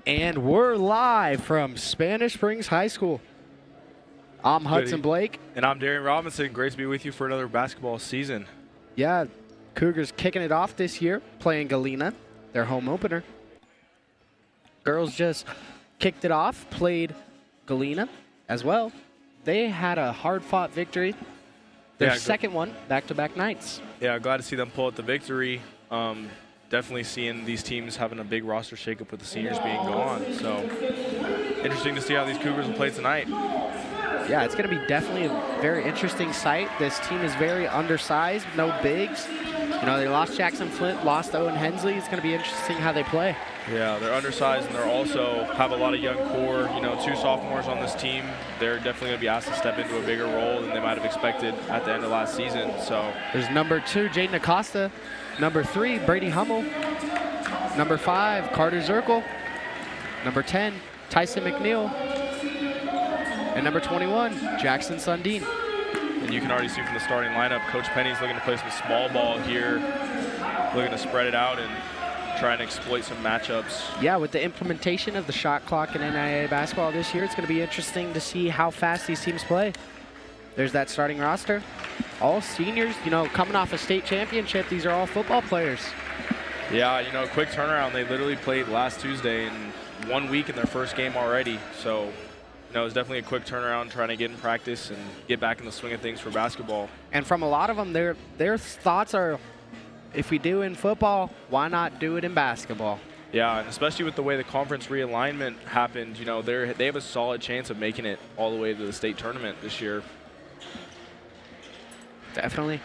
And we're live from Spanish Springs High School. I'm Hudson Blake. And I'm Darian Robinson. Great to be with you for another basketball season. Yeah, Cougars kicking it off this year, playing Galena, their home opener. Girls just kicked it off, played Galena as well. They had a hard-fought victory. Their second one, back-to-back nights. Yeah, glad to see them pull out the victory. Definitely seeing these teams having a big roster shakeup with the seniors being gone. So interesting to see how these Cougars will play tonight. Yeah, it's going to be definitely a very interesting sight. This team is very undersized, no bigs. You know, they lost Jackson Flint, lost Owen Hensley. It's going to be interesting how they play. Yeah, they're undersized, and they're also have a lot of young core. You know, 2 sophomores on this team. They're definitely going to be asked to step into a bigger role than they might have expected at the end of last season. So there's number 2, Jaden Acosta. Number 3, Brady Hummel. Number 5, Carter Zirkle. Number 10, Tyson McNeil. And number 21, Jackson Sundin. And you can already see from the starting lineup, Coach Penny's looking to play some small ball here, looking to spread it out and try and exploit some matchups. Yeah, with the implementation of the shot clock in NAIA basketball this year, it's going to be interesting to see how fast these teams play. There's that starting roster. All seniors, you know, coming off a state championship. These are all football players. Yeah, you know, quick turnaround. They literally played last Tuesday in 1 week in their first game already. So, you know, it's definitely a quick turnaround trying to get in practice and get back in the swing of things for basketball. And from a lot of them, their thoughts are, if we do in football, why not do it in basketball? Yeah, and especially with the way the conference realignment happened, you know, they have a solid chance of making it all the way to the state tournament this year. Definitely.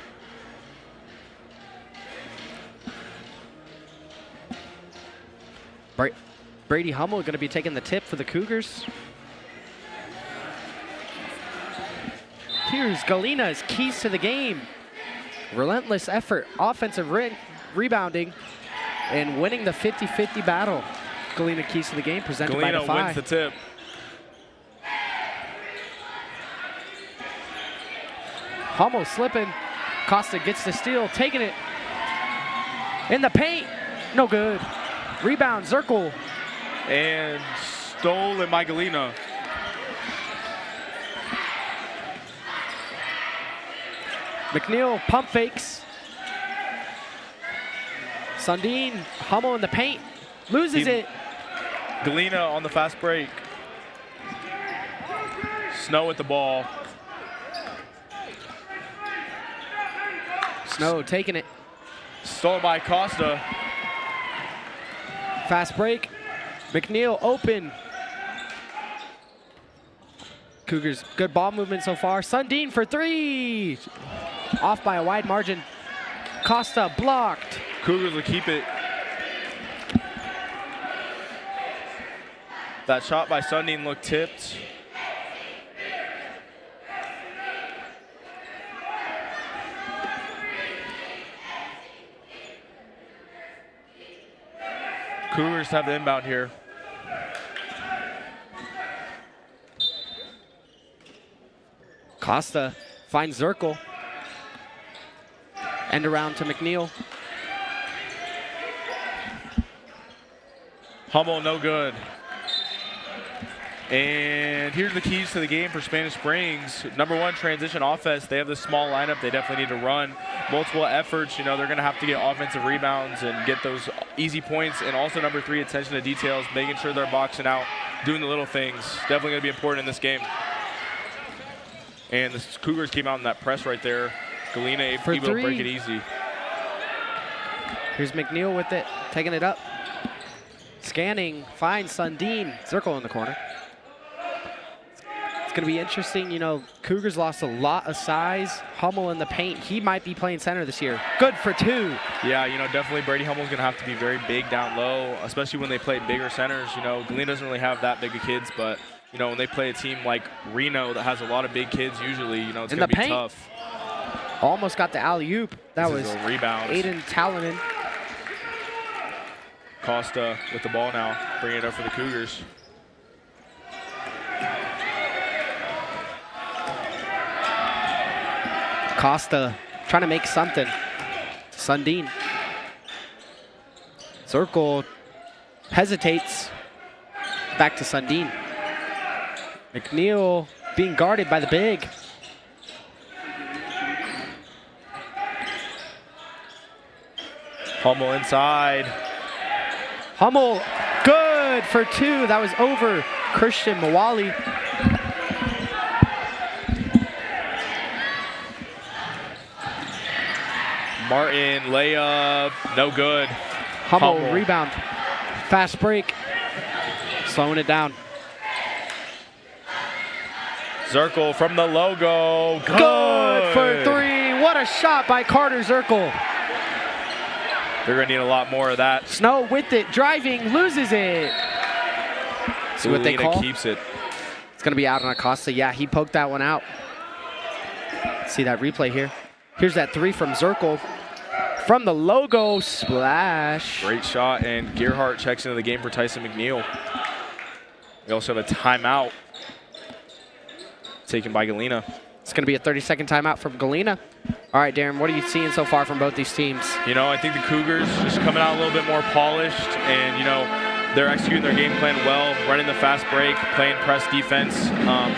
Brady Hummel going to be taking the tip for the Cougars. Here's Galena's keys to the game. Relentless effort, offensive rebounding, and winning the 50-50 battle. Galena keys to the game presented by Defy. Galena wins the tip. Hummel slipping. Costa gets the steal, taking it. In the paint. No good. Rebound, Zirkle. And stolen by Galena. McNeil pump fakes. Sundin, Hummel in the paint. Loses it. Galena on the fast break. Snow with the ball. Snow taking it. Stolen by Costa. Fast break. McNeil open. Cougars, good ball movement so far. Sundin for 3. Off by a wide margin. Costa blocked. Cougars will keep it. That shot by Sundin looked tipped. Cougars have the inbound here. Costa finds Zirkle. End around to McNeil. Hummel, no good. And here's the keys to the game for Spanish Springs. Number 1, transition offense. They have this small lineup. They definitely need to run multiple efforts. You know, they're going to have to get offensive rebounds and get those easy points. And also number 3, attention to details, making sure they're boxing out, doing the little things. Definitely going to be important in this game. And the Cougars came out in that press right there. Galena able to break it easy. Here's McNeil with it, taking it up. Scanning, finds Sundin. Zirkle in the corner. It's going to be interesting. You know, Cougars lost a lot of size. Hummel in the paint. He might be playing center this year. Good for 2. Yeah, you know, definitely Brady Hummel's going to have to be very big down low, especially when they play bigger centers. You know, Galena doesn't really have that big of kids, but, you know, when they play a team like Reno that has a lot of big kids usually, you know, it's going to be tough. Almost got the alley-oop. That was a rebound. Aiden Talonen. Costa with the ball now, bringing it up for the Cougars. Costa trying to make something. Sundin. Zirkle hesitates. Back to Sundin. McNeil being guarded by the big. Hummel inside. Hummel, good for 2. That was over Christian Mawali. Martin, layup, no good. Hummel, rebound. Fast break. Slowing it down. Zirkle from the logo. Good for 3. What a shot by Carter Zirkle. They're going to need a lot more of that. Snow with it, driving, loses it. See what they call? Keeps it. It's going to be out on Acosta. Yeah, he poked that one out. See that replay here. Here's that 3 from Zirkle. From the logo, splash. Great shot, and Gerhardt checks into the game for Tyson McNeil. We also have a timeout taken by Galena. It's going to be a 30-second timeout from Galena. All right, Darren, what are you seeing so far from both these teams? You know, I think the Cougars just coming out a little bit more polished, and, you know, they're executing their game plan well, running the fast break, playing press defense.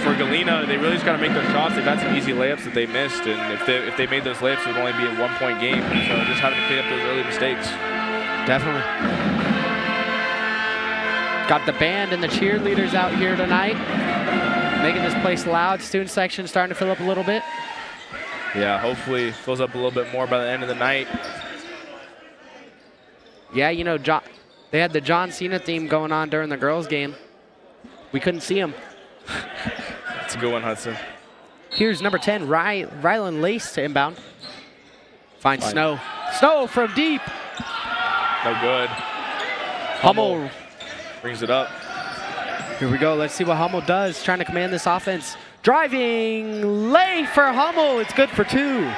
For Galena, they really just got to make their shots. They've had some easy layups that they missed, and if they made those layups, it would only be a 1-point game. So just having to clean up those early mistakes. Definitely. Got the band and the cheerleaders out here tonight, making this place loud. Student section starting to fill up a little bit. Yeah, hopefully it fills up a little bit more by the end of the night. Yeah, you know, they had the John Cena theme going on during the girls' game. We couldn't see him. That's a good one, Hudson. Here's number 10, Rylan Lace to inbound. Finds Snow. Snow from deep. No good. Hummel brings it up. Here we go. Let's see what Hummel does. Trying to command this offense. Driving late for Hummel. It's good for 2.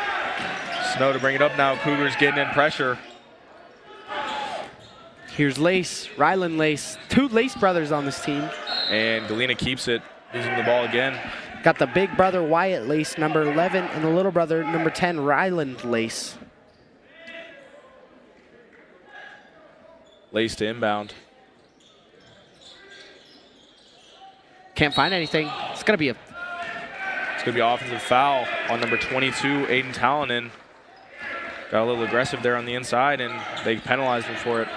Snow to bring it up now. Cougars getting in pressure. Here's Lace, Rylan Lace. 2 Lace brothers on this team. And Galena keeps it, losing the ball again. Got the big brother Wyatt Lace, number 11, and the little brother, number 10, Ryland Lace. Lace to inbound. Can't find anything. It's going to be a... It's going to be an offensive foul on number 22, Aiden Talonen. Got a little aggressive there on the inside, and they penalized him for it.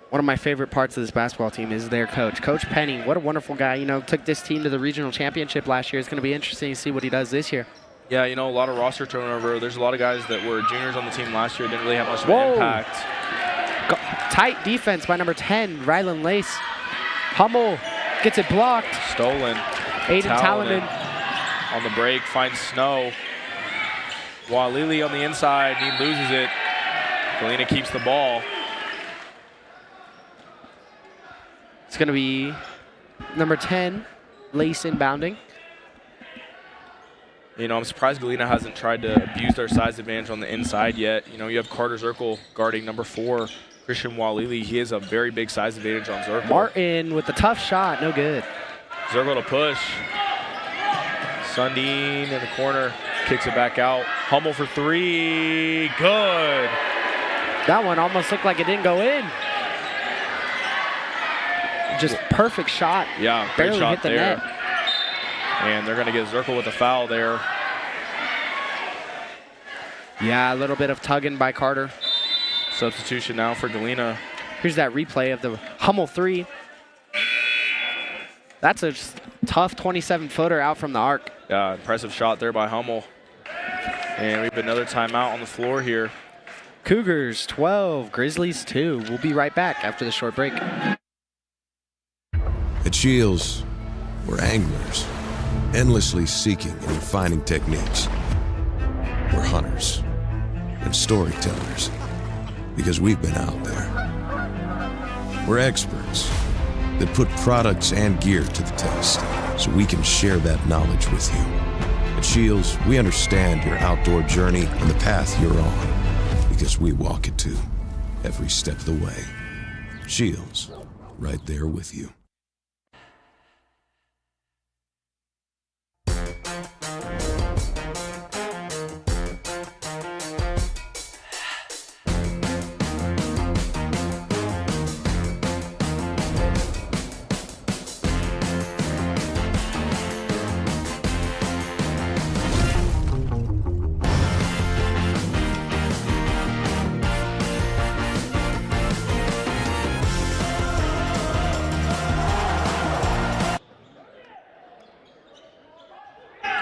One of my favorite parts of this basketball team is their coach. Coach Penny, what a wonderful guy. You know, took this team to the regional championship last year. It's going to be interesting to see what he does this year. Yeah, you know, a lot of roster turnover. There's a lot of guys that were juniors on the team last year, didn't really have much of an impact. Tight defense by number 10, Rylan Lace. Hummel gets it blocked. Stolen. Aiden Talonen on the break, finds Snow. Walili on the inside, he loses it. Galena keeps the ball. It's going to be number 10, Lace inbounding. You know, I'm surprised Galena hasn't tried to abuse their size advantage on the inside yet. You know, you have Carter Zirkle guarding number 4, Christian Walili. He has a very big size advantage on Zirkle. Martin with the tough shot, no good. Zirkle to push. Sundin in the corner, kicks it back out. Hummel for 3, good. That one almost looked like it didn't go in. Just perfect shot. Yeah, great barely shot hit the there. net. And they're going to get Zirkle with a foul there. Yeah, a little bit of tugging by Carter. Substitution now for Galena. Here's that replay of the Hummel 3. That's a tough 27-footer out from the arc. Yeah, impressive shot there by Hummel. And we have another timeout on the floor here. Cougars 12, Grizzlies 2. We'll be right back after the short break. At Shields, we're anglers, endlessly seeking and refining techniques. We're hunters and storytellers, because we've been out there. We're experts that put products and gear to the test, so we can share that knowledge with you. At Shields, we understand your outdoor journey and the path you're on, because we walk it too, every step of the way. Shields, right there with you.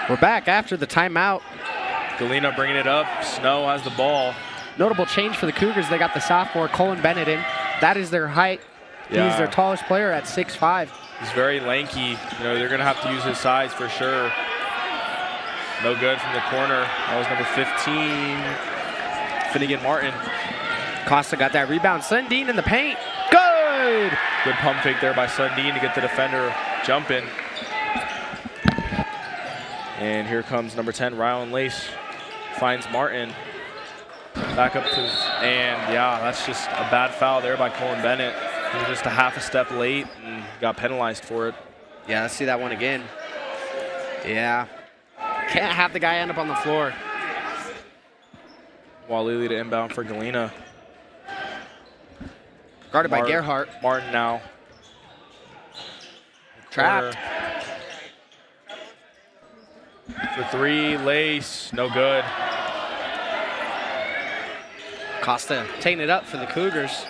We're back after the timeout. Galena bringing it up. Snow has the ball. Notable change for the Cougars. They got the sophomore Colin Bennett in. That is their height. Yeah. He's their tallest player at 6'5". He's very lanky. You know, they're going to have to use his size for sure. No good from the corner. That was number 15, Finnegan Martin. Costa got that rebound. Sundin in the paint. Good! Good pump fake there by Sundin to get the defender jumping. And here comes number 10, Rylan Lace. Finds Martin. Back up to, and yeah, that's just a bad foul there by Colin Bennett. He was just a half a step late and got penalized for it. Yeah, let's see that one again. Yeah. Can't have the guy end up on the floor. Walili to inbound for Galena. Guarded by Gerhardt. Martin now. Trapped. For three, Lace, no good. Costa taking it up for the Cougars.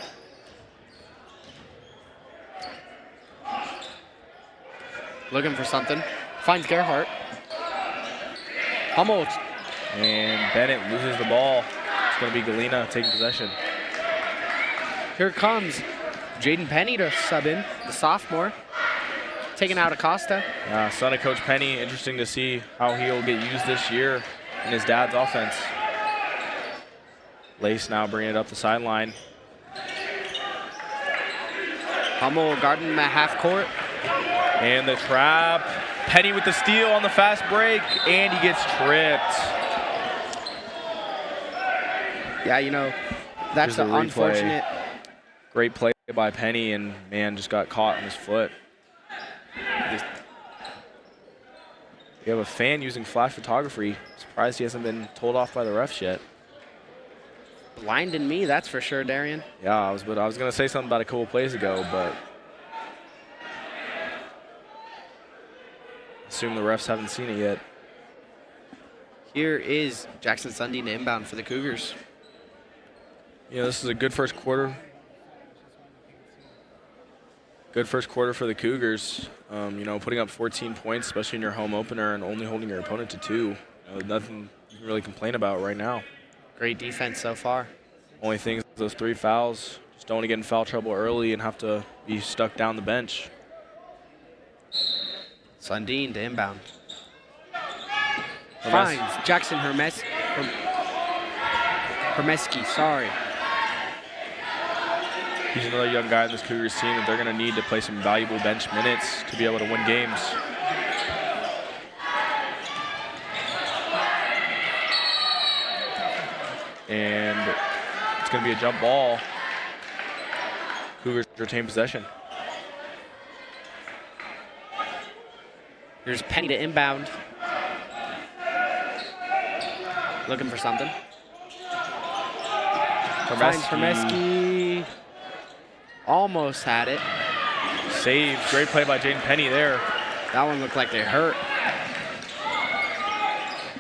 Looking for something. Finds Gerhardt. Hummel. And Bennett loses the ball. It's going to be Galena taking possession. Here comes Jaden Penny to sub in, the sophomore. Taking out Acosta. Son of Coach Penny. Interesting to see how he'll get used this year in his dad's offense. Lace now bringing it up the sideline. Hummel guarding him at half court. And the trap. Penny with the steal on the fast break, and he gets tripped. Yeah, you know, that's an unfortunate. Great play by Penny, and man, just got caught on his foot. We have a fan using flash photography. Surprised he hasn't been told off by the refs yet. Blinding me, that's for sure, Darian. Yeah, I was going to say something about a couple plays ago, but assume the refs haven't seen it yet. Here is Jackson Sundin to inbound for the Cougars. You know, this is a good first quarter. Good first quarter for the Cougars. You know, putting up 14 points, especially in your home opener, and only holding your opponent to 2. You know, nothing you can really complain about right now. Great defense so far. Only thing is those 3 fouls. Just don't want to get in foul trouble early and have to be stuck down the bench. Sundin to inbound. Finds Jackson Hermeski, sorry. He's another young guy on this Cougars team that they're going to need to play some valuable bench minutes to be able to win games. And it's going to be a jump ball. Cougars retain possession. Here's Penny to inbound. Looking for something. Finds Hermeski. Almost had it. Saved. Great play by Jaden Penny there. That one looked like they hurt.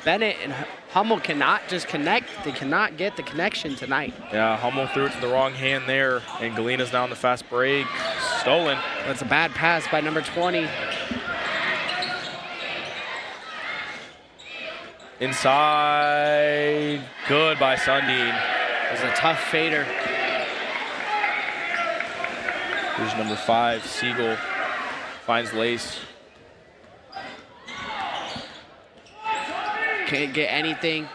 Bennett and Hummel cannot just connect. They cannot get the connection tonight. Yeah, Hummel threw it to the wrong hand there, and Galena's now on the fast break. Stolen. That's a bad pass by number 20. Inside. Good by Sundin. It was a tough fader. Here's number 5, Siegel. Finds Lace. Can't get anything.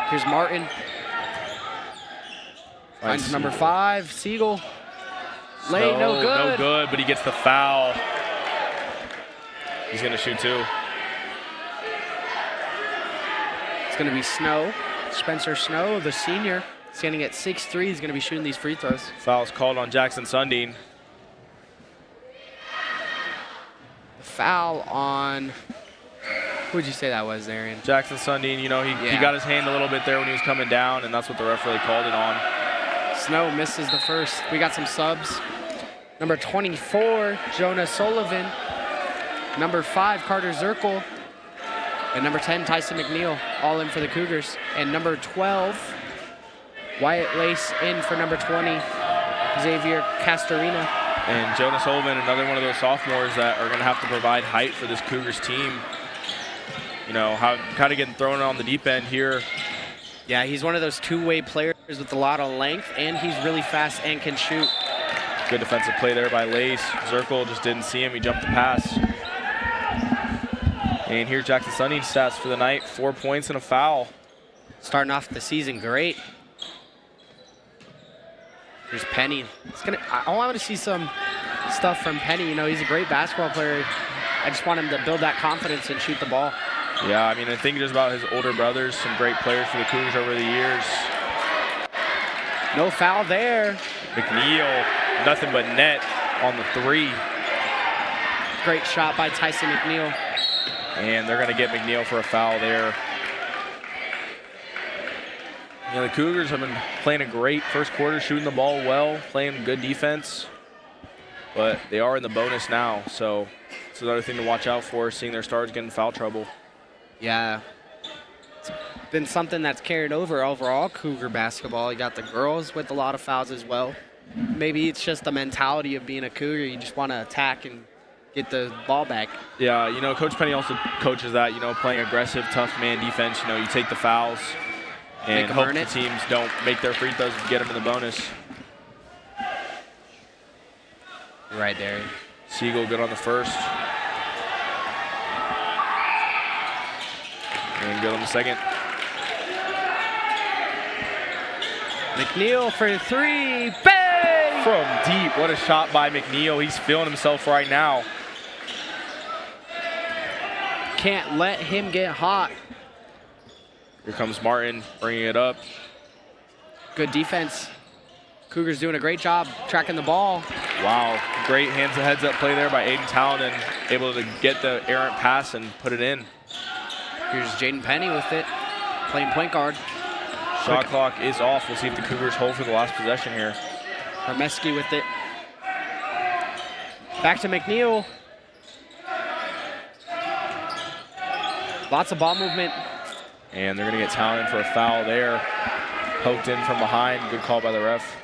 Here's Martin. Finds number 5, Siegel. Late, no good. No good, but he gets the foul. He's going to shoot 2. It's going to be Snow. Spencer Snow, the senior, standing at 6'3". He's going to be shooting these free throws. Foul's called on Jackson Sundin. The foul on, who would you say that was, Arian? Jackson Sundin, you know, he got his hand a little bit there when he was coming down, and that's what the ref really called it on. Snow misses the first. We got some subs. Number 24, Jonah Sullivan. Number 5, Carter Zirkle. And number 10, Tyson McNeil, all in for the Cougars. And number 12, Wyatt Lace in for number 20, Xavier Castorina. And Jonas Sullivan, another one of those sophomores that are going to have to provide height for this Cougars team. you know, kind of getting thrown on the deep end here. Yeah, he's one of those two-way players with a lot of length, and he's really fast and can shoot. Good defensive play there by Lace. Zirkle just didn't see him. He jumped the pass. And here's Jackson Sunding's stats for the night. 4 points and a foul. Starting off the season great. Here's Penny. I want to see some stuff from Penny. You know, he's a great basketball player. I just want him to build that confidence and shoot the ball. Yeah, I mean, I think just about his older brothers, some great players for the Cougars over the years. No foul there. McNeil, nothing but net on the 3. Great shot by Tyson McNeil. And they're going to get McNeil for a foul there. You know, the Cougars have been playing a great first quarter, shooting the ball well, playing good defense. But they are in the bonus now, so it's another thing to watch out for, seeing their stars get in foul trouble. Yeah. It's been something that's carried over overall Cougar basketball. You got the girls with a lot of fouls as well. Maybe it's just the mentality of being a Cougar. You just want to attack and get the ball back. Yeah, you know, Coach Penny also coaches that, you know, playing aggressive, tough man defense. You know, you take the fouls and hope the teams don't make their free throws to get them in the bonus. Right there. Siegel good on the first. And good on the second. McNeil for 3. Bang! From deep. What a shot by McNeil. He's feeling himself right now. Can't let him get hot. Here comes Martin bringing it up. Good defense. Cougars doing a great job tracking the ball. Wow. Great heads-up play there by Aiden Town, able to get the errant pass and put it in. Here's Jaden Penny with it, playing point guard. Shot clock is off. We'll see if the Cougars hold for the last possession here. Hermeski with it. Back to McNeil. Lots of ball movement. And they're going to get Town in for a foul there. Poked in from behind. Good call by the ref.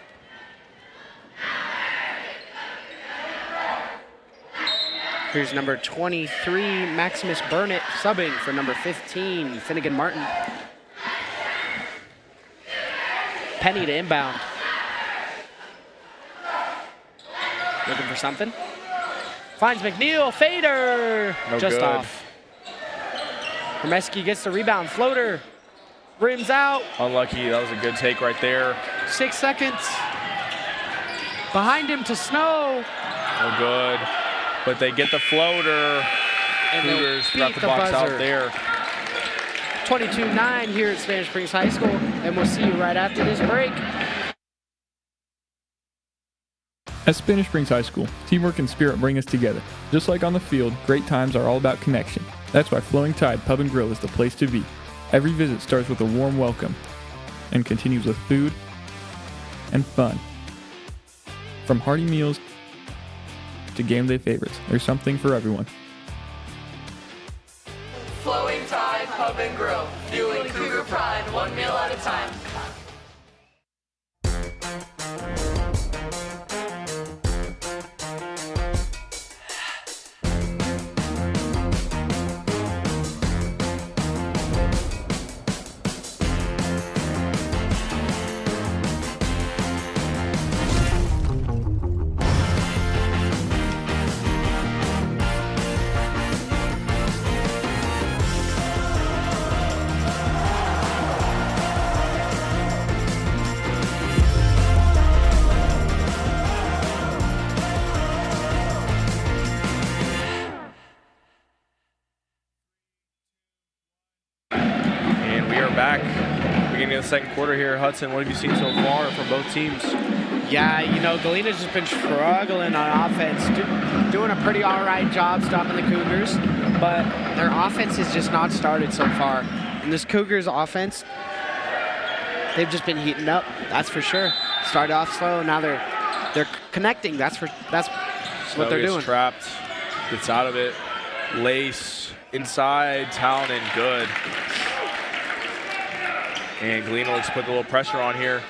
Here's number 23, Maximus Burnett, subbing for number 15, Finnegan Martin. Penny to inbound. Looking for something. Finds McNeil, fader. No just good. off. Hermeski gets the rebound, floater. Rims out. Unlucky. That was a good take right there. 6 seconds. Behind him to Snow. No good. But they get the floater. And Cougars beat got the the box buzzer. out there. 22-9 here at Spanish Springs High School, and we'll see you right after this break. At Spanish Springs High School, teamwork and spirit bring us together. Just like on the field, great times are all about connection. That's why Flowing Tide Pub and Grill is the place to be. Every visit starts with a warm welcome and continues with food and fun. From hearty meals to game day favorites, there's something for everyone. Flowing Tide Pub and Grill, fueling Cougar pride, one meal at a time. Second quarter here. Hudson, what have you seen so far from both teams? Yeah, you know, Galena's just been struggling on offense, doing a pretty all right job stopping the Cougars, but their offense has just not started so far. And this Cougars offense, they've just been heating up, that's for sure. Started off slow, now they're connecting. That's what they're doing. Trapped, gets out of it. Lace inside, Town and good. And Galena looks to put a little pressure on here.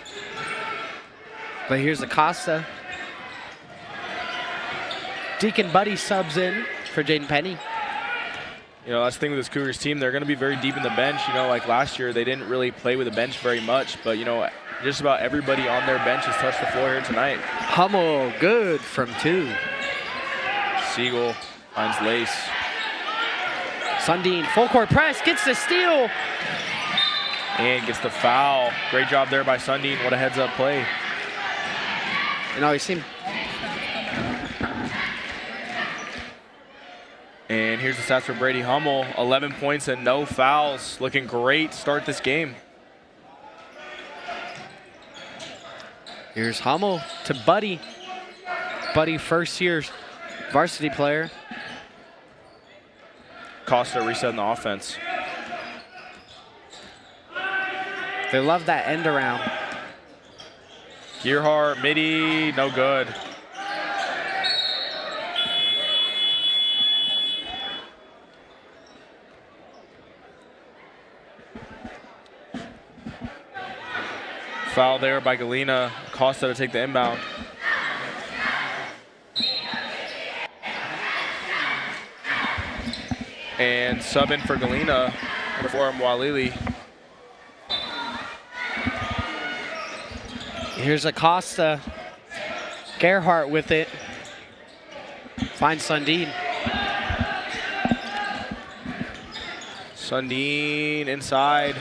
But here's Acosta. Deacon Buddy subs in for Jaden Penny. You know, that's the thing with this Cougars team. They're going to be very deep in the bench. You know, like last year, they didn't really play with the bench very much. But, you know, just about everybody on their bench has touched the floor here tonight. Hummel, good from 2. Siegel finds Lace. Sundin, full court press, gets the steal. And gets the foul. Great job there by Sundin. What a heads-up play. You know, he seemed... And here's the stats for Brady Hummel. 11 points and no fouls. Looking great to start this game. Here's Hummel to Buddy. Buddy, first year varsity player. Costa resetting the offense. They love that end around. Gearhart, midi, no good. Foul there by Galena. Costa to take the inbound. And sub in for Galena for Mwalili. Here's Acosta. Gerhardt with it. Finds Sundin. Sundin inside.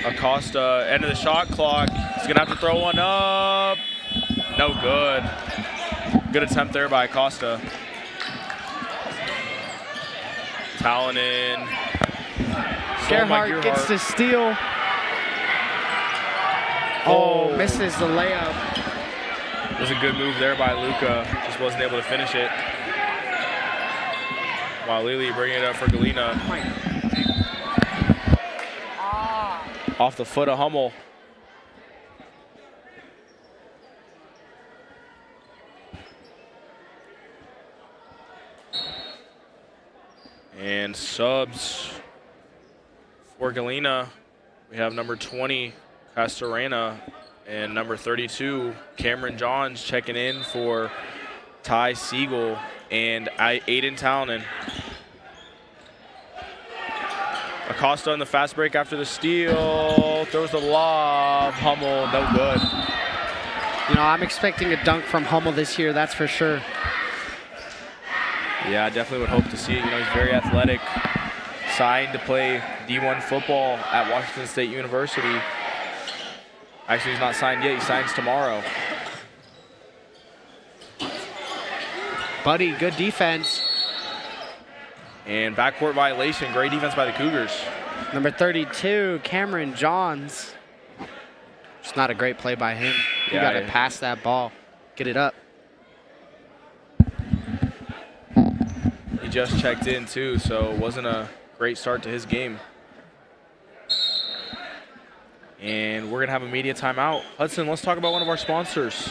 Acosta, end of the shot clock. He's going to have to throw one up. No good. Good attempt there by Acosta. Talanin. Gerhardt gets the steal. Oh, misses the layup. It was a good move there by Luca. Just wasn't able to finish it. While Lily bringing it up for Galena. Off the foot of Hummel. And subs for Galena. We have number 20, Castorena, and number 32, Cameron Johns, checking in for Ty Siegel and Aiden Talanin. Acosta on the fast break after the steal, throws the lob, Hummel, no good. You know, I'm expecting a dunk from Hummel this year, that's for sure. Yeah, I definitely would hope to see it. You know, he's very athletic, signed to play D1 football at Washington State University. Actually, he's not signed yet, he signs tomorrow. Buddy, good defense. And backcourt violation, great defense by the Cougars. Number 32, Cameron Johns. It's not a great play by him. You got to pass that ball, get it up. He just checked in too, so it wasn't a great start to his game. And we're gonna have a media timeout. Hudson, let's talk about one of our sponsors.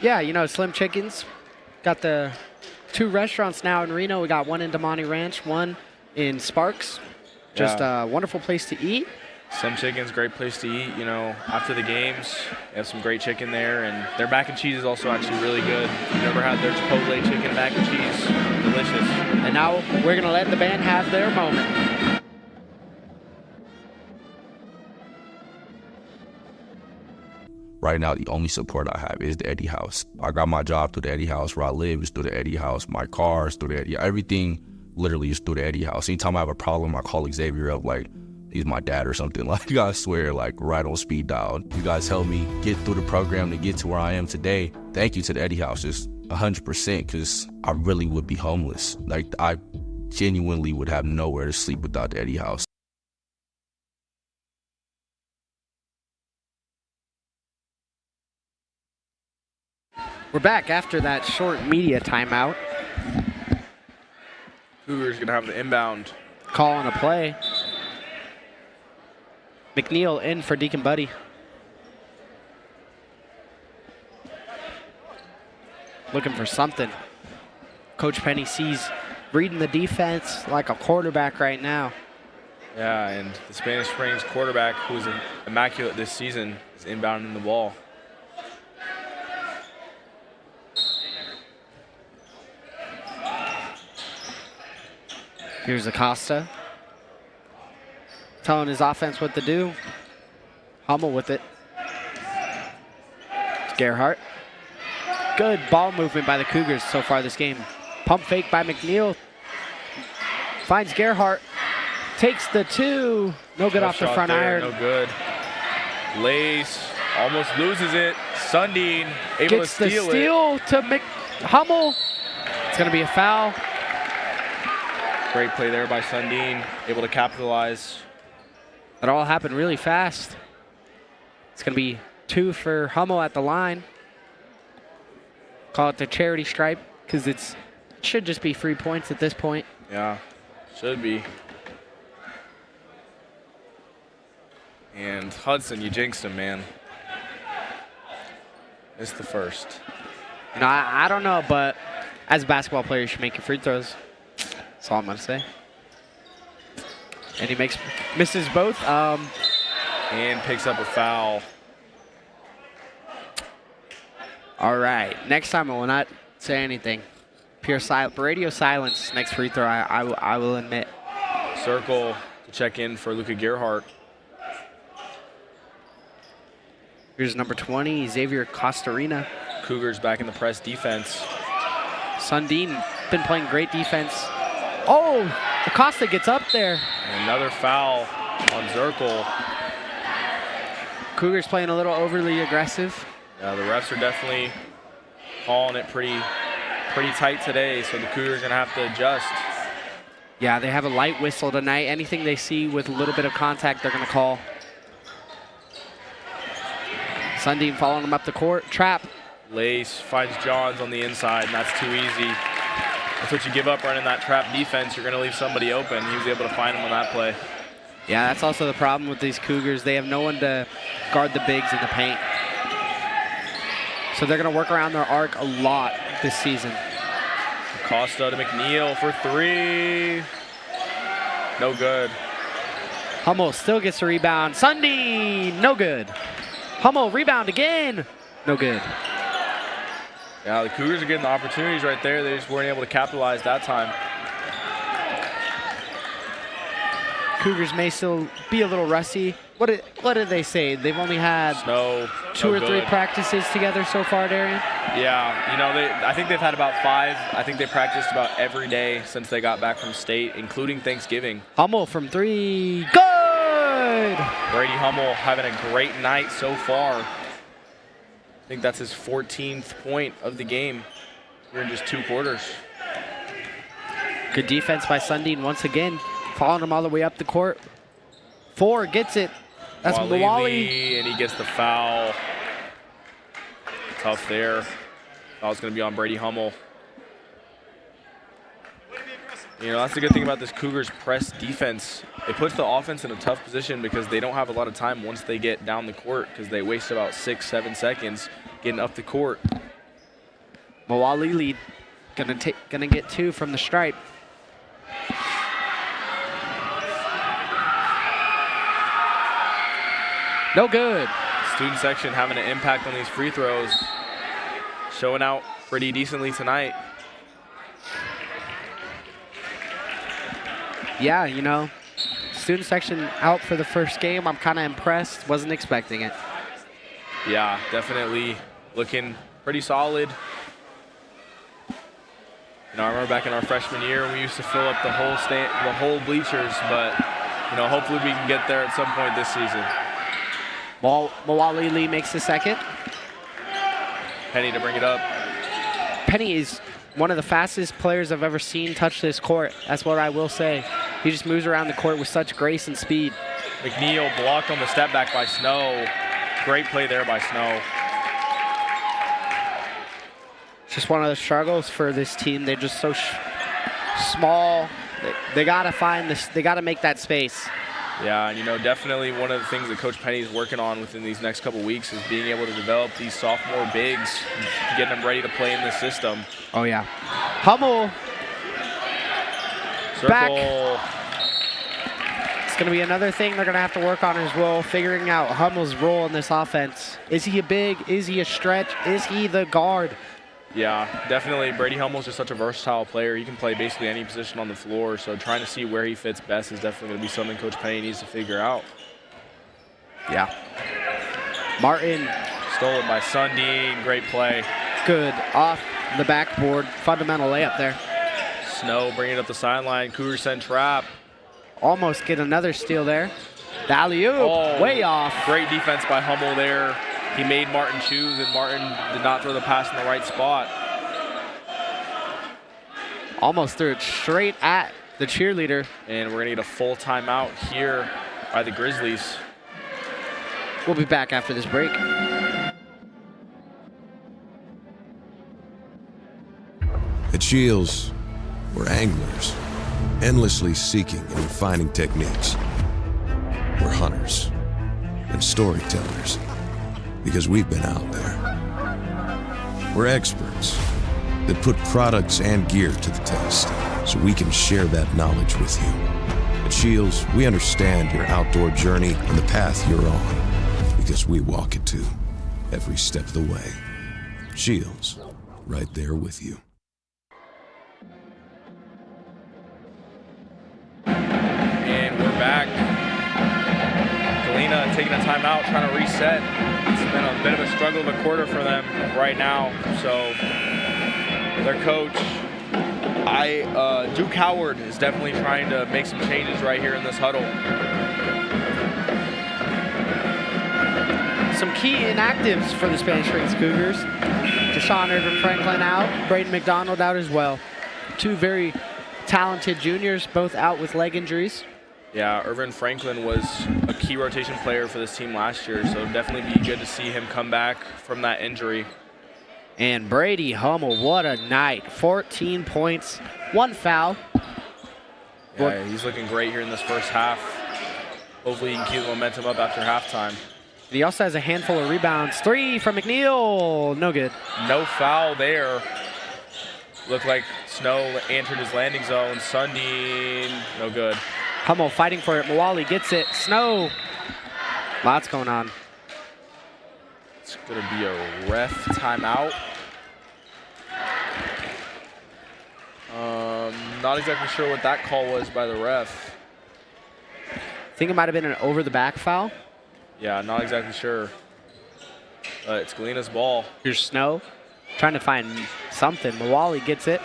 Yeah, you know, Slim Chickens. Got the 2 restaurants now in Reno. We got one in Damani Ranch, one in Sparks. Just a wonderful place to eat. Slim Chicken's great place to eat. You know, after the games, they have some great chicken there, and their mac and cheese is also actually really good. If you've never had their Chipotle chicken mac and cheese, delicious. And now we're gonna let the band have their moment. Right now, the only support I have is the Eddie House. I got my job through the Eddie House. Where I live is through the Eddie House. My car is through the Eddie. Everything literally is through the Eddie House. Anytime I have a problem, I call Xavier up like he's my dad or something. Like, I swear, like right on speed dial. You guys helped me get through the program to get to where I am today. Thank you to the Eddie House, just 100%, because I really would be homeless. Like, I genuinely would have nowhere to sleep without the Eddie House. We're back after that short media timeout. Cougars gonna have the inbound. Calling a play. McNeil in for Deacon Buddy. Looking for something. Coach Penny sees reading the defense like a quarterback right now. Yeah, and the Spanish Springs quarterback, who's immaculate this season, is inbounding the ball. Here's Acosta. Telling his offense what to do. Hummel with it. It's Gerhardt. Good ball movement by the Cougars so far this game. Pump fake by McNeil. Finds Gerhardt. Takes the 2. No good off the front iron. No good. Lace almost loses it. Sundin able Gets to steal the steal to Hummel. It's going to be a foul. Great play there by Sundin. Able to capitalize. It all happened really fast. It's going to be 2 for Hummel at the line. Call it the charity stripe because it should just be 3 points at this point. Yeah, should be. And Hudson, you jinxed him, man. It's the first. You know, I don't know, but as a basketball player, you should make your free throws. That's all I'm going to say. And he misses both. And picks up a foul. All right. Next time I will not say anything. Pure radio silence. Next free throw, I will admit. Circle to check in for Luka Gerhardt. Here's number 20, Xavier Costarina. Cougars back in the press defense. Sundin been playing great defense. Oh, Acosta gets up there. And another foul on Zirkle. Cougars playing a little overly aggressive. Yeah, the refs are definitely calling it pretty tight today, so the Cougars are going to have to adjust. Yeah, they have a light whistle tonight. Anything they see with a little bit of contact, they're going to call. Sundin following him up the court. Trap. Lace finds Johns on the inside, and that's too easy. That's what you give up running that trap defense. You're going to leave somebody open. He was able to find him on that play. Yeah, that's also the problem with these Cougars. They have no one to guard the bigs in the paint. So they're going to work around their arc a lot this season. Costa to McNeil for 3. No good. Hummel still gets the rebound. Sundin, no good. Hummel, rebound again. No good. Yeah, the Cougars are getting the opportunities right there. They just weren't able to capitalize that time. Cougars may still be a little rusty. What did they say? They've only had Snow, 2 or 3 practices together so far, Darian? Yeah, you know, I think they've had about 5. I think they practiced about every day since they got back from state, including Thanksgiving. Hummel from 3. Good! Brady Hummel having a great night so far. I think that's his 14th point of the game here in just 2 quarters. Good defense by Sundin once again, following him all the way up the court. 4 gets it. That's Mawali. And he gets the foul. Tough there. Foul's going to be on Brady Hummel. You know, that's the good thing about this Cougars press defense. It puts the offense in a tough position because they don't have a lot of time once they get down the court because they waste about 6-7 seconds getting up the court. Mawali lead. Gonna get 2 from the stripe. No good. Student section having an impact on these free throws. Showing out pretty decently tonight. Yeah, you know, student section out for the first game. I'm kind of impressed. Wasn't expecting it. Yeah, definitely looking pretty solid. You know, I remember back in our freshman year, we used to fill up the whole bleachers, but you know, hopefully we can get there at some point this season. Mawali Lee makes the second. Penny to bring it up. Penny is one of the fastest players I've ever seen touch this court. That's what I will say. He just moves around the court with such grace and speed. McNeil blocked on the step back by Snow. Great play there by Snow. It's just one of the struggles for this team. They're just so small. They gotta find this. They gotta make that space. Yeah, and you know, definitely one of the things that Coach Penny is working on within these next couple weeks is being able to develop these sophomore bigs, getting them ready to play in this system. Oh yeah. Hummel. Circle. Back. It's going to be another thing they're going to have to work on as well, figuring out Hummel's role in this offense. Is he a big? Is he a stretch? Is he the guard? Yeah, definitely. Brady Hummel's just such a versatile player. He can play basically any position on the floor, so trying to see where he fits best is definitely going to be something Coach Penny needs to figure out. Yeah. Martin. Stole it by Sundin. Great play. Good off the backboard. Fundamental layup there. Snow bringing it up the sideline. Cougars send trap. Almost get another steal there. The alley-oop, way off. Great defense by Hummel there. He made Martin choose, and Martin did not throw the pass in the right spot. Almost threw it straight at the cheerleader. And we're going to get a full timeout here by the Grizzlies. We'll be back after this break. At Shields, we're anglers, endlessly seeking and refining techniques. We're hunters and storytellers, because we've been out there. We're experts that put products and gear to the test, so we can share that knowledge with you. At Shields, we understand your outdoor journey and the path you're on, because we walk it too, every step of the way. Shields, right there with you. And we're back. Galena taking a timeout, trying to reset. It's been a bit of a struggle of a quarter for them right now. So their coach, Duke Howard, is definitely trying to make some changes right here in this huddle. Some key inactives for the Spanish Springs Cougars. Deshaun Irvin Franklin out, Braden McDonald out as well. Two very talented juniors, both out with leg injuries. Yeah, Irvin Franklin was a key rotation player for this team last year, so definitely be good to see him come back from that injury. And Brady Hummel, what a night. 14 points, 1 foul. Yeah, he's looking great here in this first half. Hopefully he can keep the momentum up after halftime. He also has a handful of rebounds. 3 from McNeil, no good. No foul there. Looked like Snow entered his landing zone. Sundin, no good. Hummel fighting for it. Mawali gets it. Snow. Lots going on. It's going to be a ref timeout. Not exactly sure what that call was by the ref. I think it might have been an over-the-back foul. Yeah, not exactly sure. It's Galena's ball. Here's Snow trying to find something. Mawali gets it.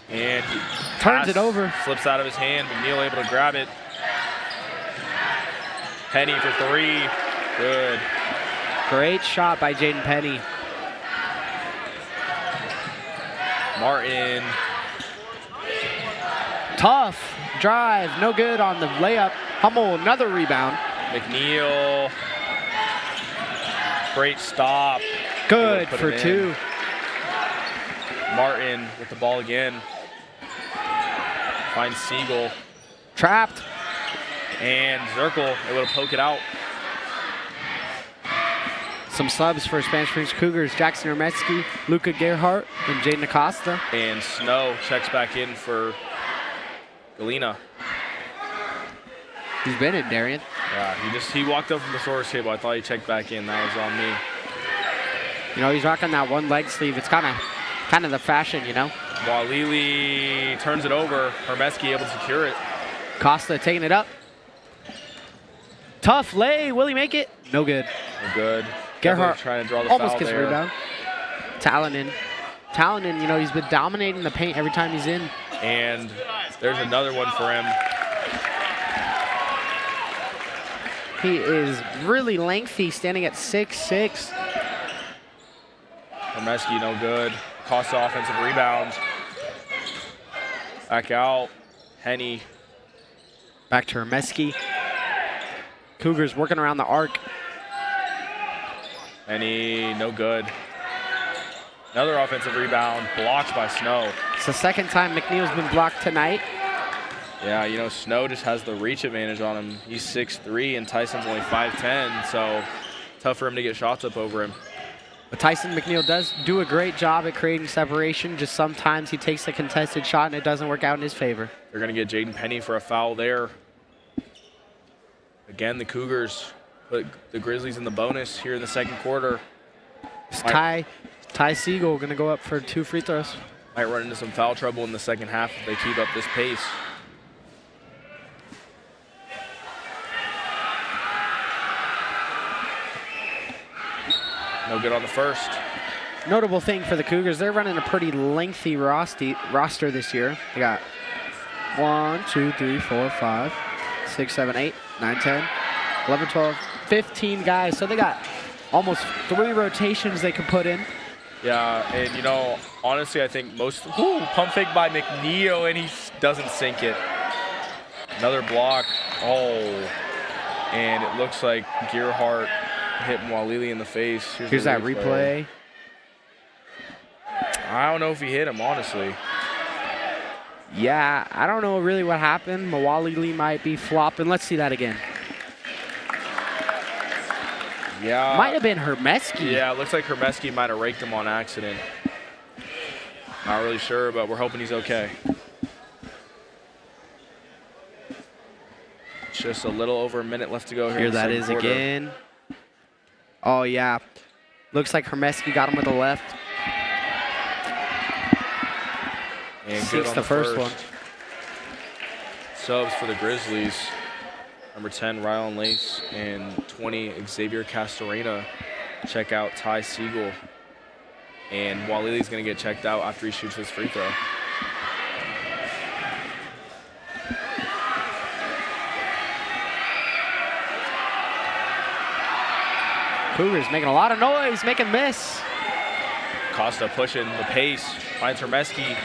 And he turns it over. Slips out of his hand. McNeil able to grab it. Penny for 3. Good. Great shot by Jaden Penny. Martin. Tough drive. No good on the layup. Hummel, another rebound. McNeil. Great stop. Good for 2. Martin with the ball again. Finds Siegel. Trapped. And Zirkle able to poke it out. Some subs for Spanish Springs Cougars. Jackson Hermetsky, Luca Gerhardt, and Jaden Acosta. And Snow checks back in for Galena. He's been in, Darian. Yeah, he walked up from the source table. I thought he checked back in. That was on me. You know, he's rocking that one leg sleeve. It's kind of the fashion, you know. Walili turns it over. Hermetsky able to secure it. Costa taking it up. Tough lay. Will he make it? No good. No good. Gerhardt trying to draw the almost foul gets there. a rebound. Talanin, you know, he's been dominating the paint every time he's in. And there's another one for him. He is really lengthy, standing at 6'6". Hermetsky, no good. Costa offensive rebound. Back out. Henny. Back to Hermetsky. Cougars working around the arc. Henny, no good. Another offensive rebound. Blocked by Snow. It's the second time McNeil's been blocked tonight. Yeah, you know, Snow just has the reach advantage on him. He's 6'3", and Tyson's only 5'10", so tough for him to get shots up over him. But Tyson McNeil does do a great job at creating separation. Just sometimes he takes a contested shot and it doesn't work out in his favor. They're going to get Jaden Penny for a foul there. Again, the Cougars put the Grizzlies in the bonus here in the second quarter. Ty Siegel going to go up for 2 free throws. Might run into some foul trouble in the second half if they keep up this pace. No good on the first. Notable thing for the Cougars, they're running a pretty lengthy roster this year. They got 1, 2, 3, 4, 5, 6, 7, 8, 9, 10, 11, 12, 15 guys. So they got almost 3 rotations they can put in. Yeah, and you know, honestly, I think most pump fake by McNeil, and he doesn't sink it. Another block. Oh, and it looks like Gearhart hit Mwalili in the face. Here's that replay. I don't know if he hit him, honestly. Yeah, I don't know really what happened. Mwalili might be flopping. Let's see that again. Yeah. Might have been Hermeski. Yeah, it looks like Hermeski might have raked him on accident. Not really sure, but we're hoping he's okay. Just a little over a minute left to go here. Here that is again. Oh, yeah. Looks like Hermeski got him with the left. And Sinks the first one. Subs for the Grizzlies. Number 10, Rylan Lace, and 20, Xavier Castorena. Check out Ty Siegel. And Mwalili's going to get checked out after he shoots his free throw. Cougars making a lot of noise, making miss. Costa pushing the pace, finds Hermeski.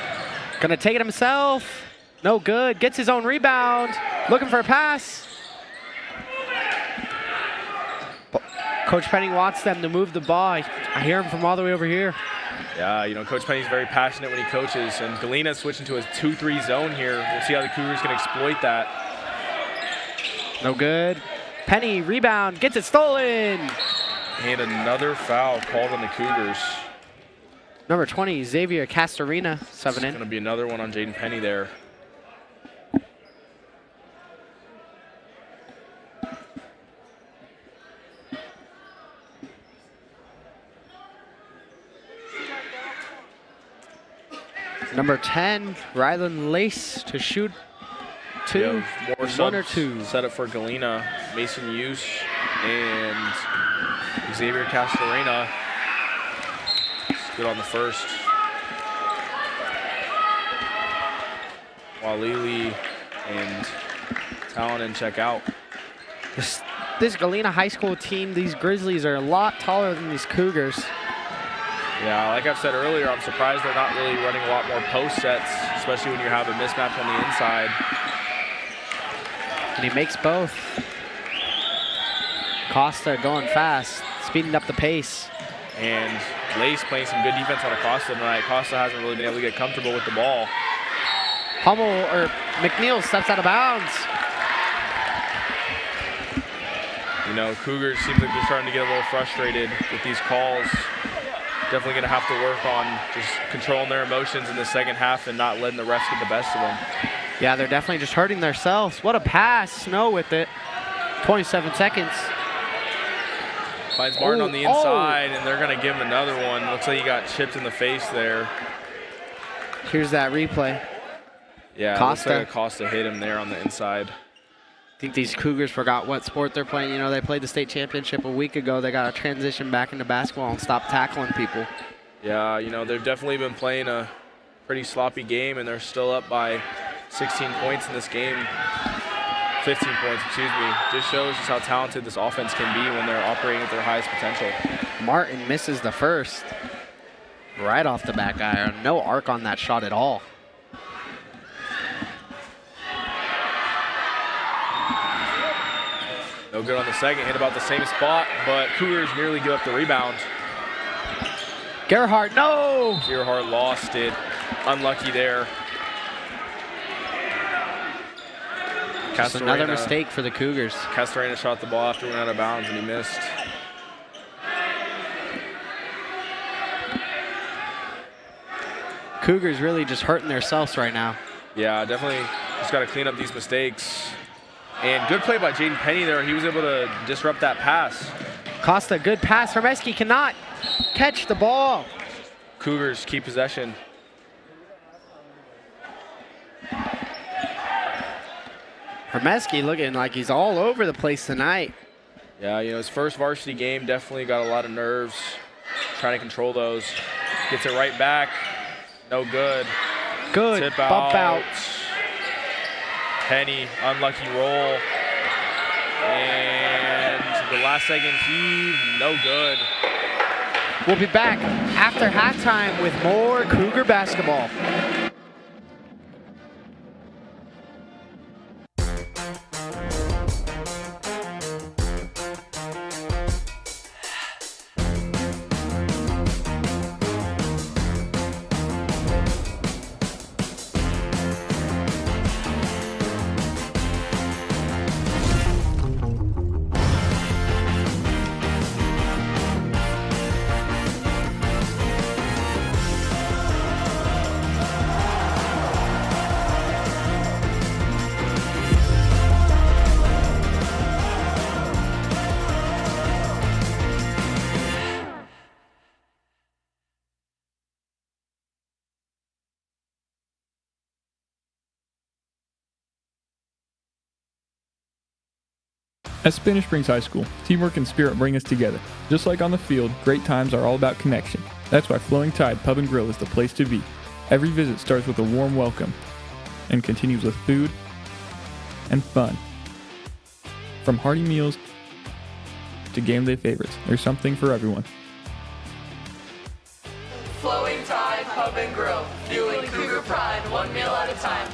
Gonna take it himself. No good, gets his own rebound. Looking for a pass. Coach Penny wants them to move the ball. I hear him from all the way over here. Yeah, you know, Coach Penny's very passionate when he coaches, and Galena's switching to a 2-3 zone here. We'll see how the Cougars can exploit that. No good. Penny, rebound, gets it stolen. And another foul called on the Cougars. Number 20, Xavier Castorena, subbing in. It's going to be another one on Jaden Penny there. Number 10, Rylan Lace to shoot 2, more 1 or 2. Set up for Galena, Mason Use, and Xavier Castorena. Good on the first. Mwalili and Talon check out. This Galena high school team, these Grizzlies are a lot taller than these Cougars. Yeah, like I've said earlier, I'm surprised they're not really running a lot more post sets, especially when you have a mismatch on the inside. And he makes both. Costa going fast, speeding up the pace. And Lace playing some good defense on Acosta tonight. Costa hasn't really been able to get comfortable with the ball. McNeil steps out of bounds. You know, Cougars seems like they're starting to get a little frustrated with these calls. Definitely going to have to work on just controlling their emotions in the second half and not letting the refs get the best of them. Yeah, they're definitely just hurting themselves. What a pass. Snow with it. 27 seconds. Finds Martin on the inside, and they're going to give him another one. Looks like he got chipped in the face there. Here's that replay. Yeah, Costa. looks like Costa hit him there on the inside. I think these Cougars forgot what sport they're playing. You know, they played the state championship a week ago. They got to transition back into basketball and stop tackling people. Yeah, you know, they've definitely been playing a pretty sloppy game, and they're still up by 16 points in this game. 15 points, excuse me. Just shows just how talented this offense can be when they're operating at their highest potential. Martin misses the first. Right off the back iron. No arc on that shot at all. No good on the second, hit about the same spot, but Cougars nearly give up the rebound. Gerhardt, no! Gerhardt lost it. Unlucky there. Just another mistake for the Cougars. Castorena shot the ball after we went out of bounds and he missed. Cougars really just hurting themselves right now. Yeah, definitely just got to clean up these mistakes. And good play by Jaden Penny there. He was able to disrupt that pass. Costa, good pass. Hermeski cannot catch the ball. Cougars keep possession. Hermeski looking like he's all over the place tonight. Yeah, you know, his first varsity game definitely got a lot of nerves, trying to control those. Gets it right back. No good. Good Tip bump out. Penny, unlucky roll. And the last second heave, no good. We'll be back after halftime with more Cougar basketball. At Spanish Springs High School, teamwork and spirit bring us together. Just like on the field, great times are all about connection. That's why Flowing Tide Pub and Grill is the place to be. Every visit starts with a warm welcome and continues with food and fun. From hearty meals to game day favorites, there's something for everyone. Flowing Tide Pub and Grill, fueling Cougar pride, one meal at a time.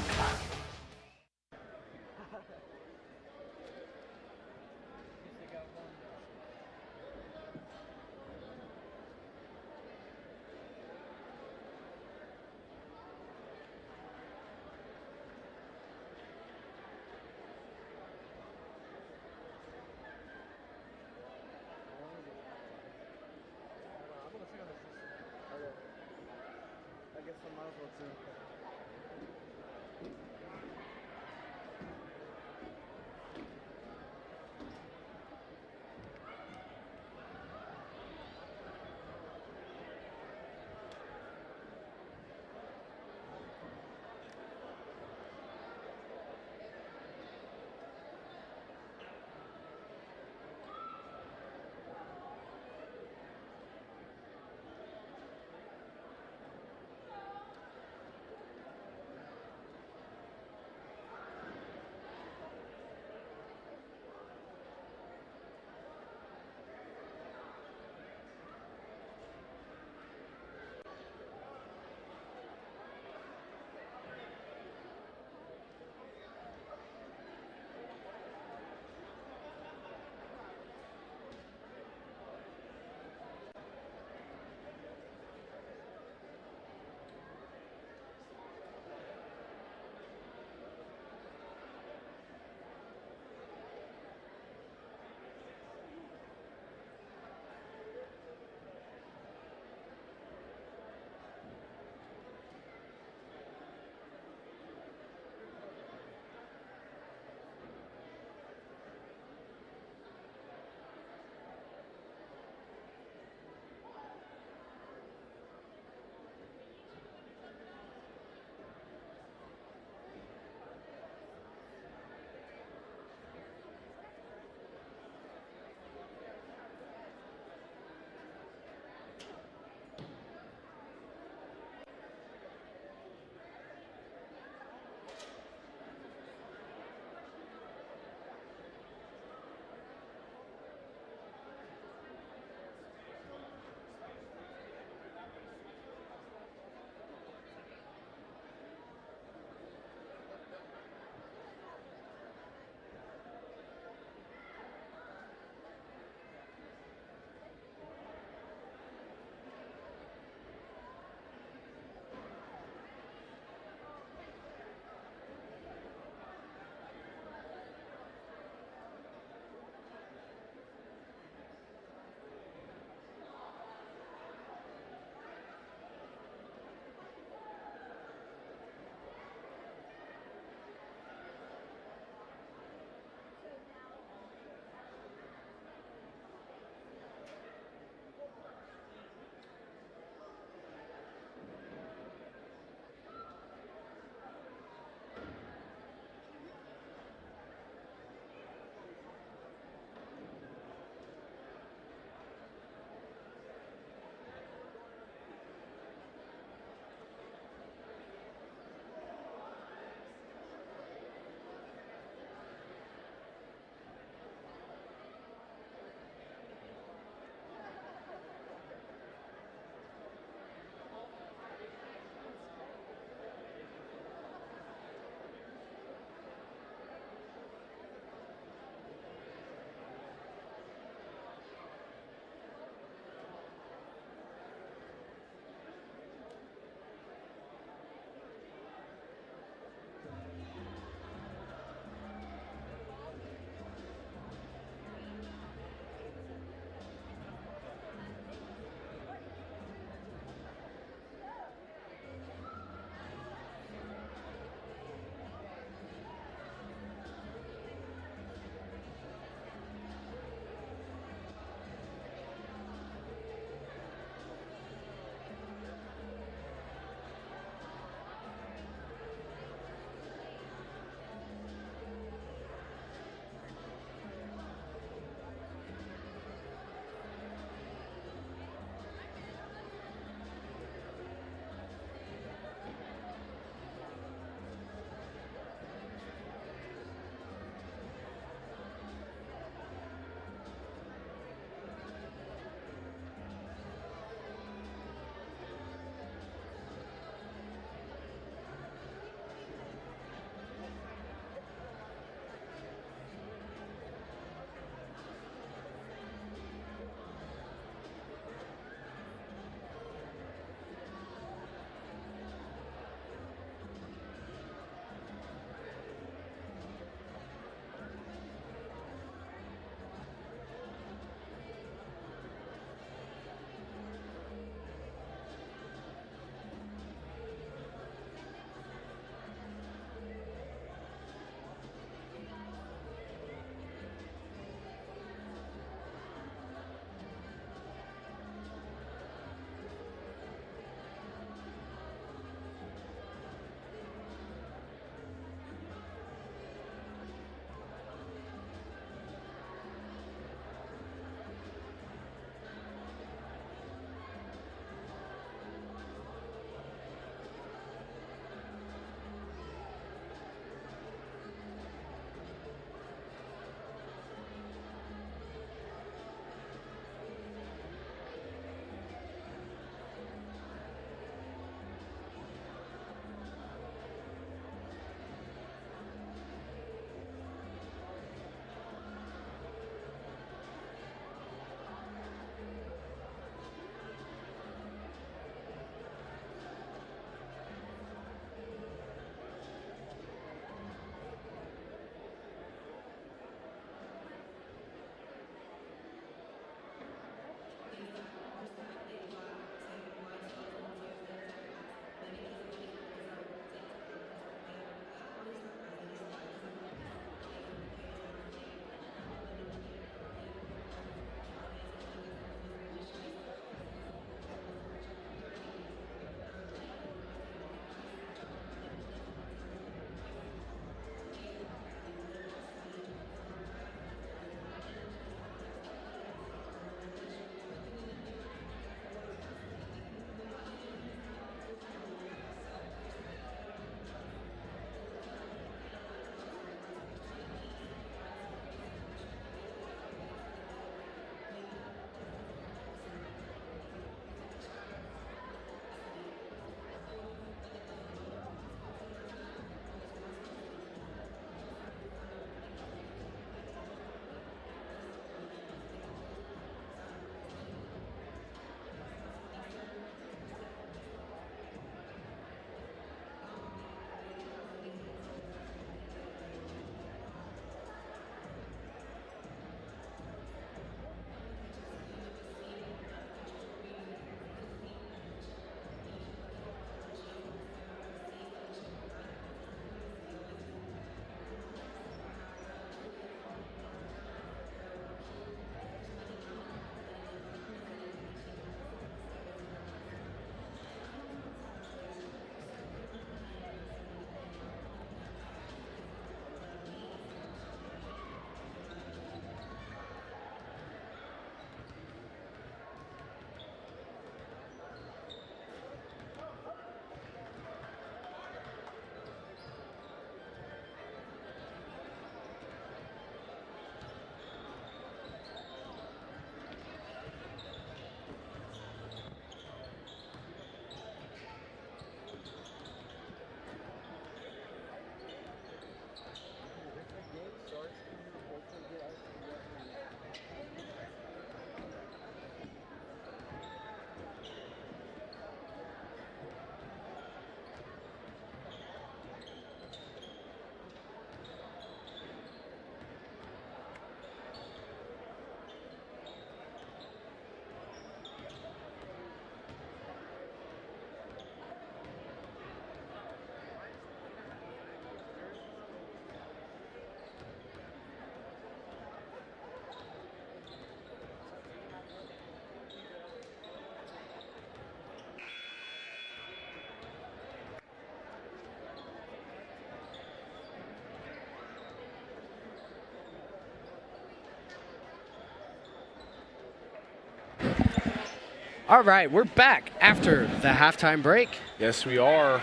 All right, we're back after the halftime break. Yes, we are.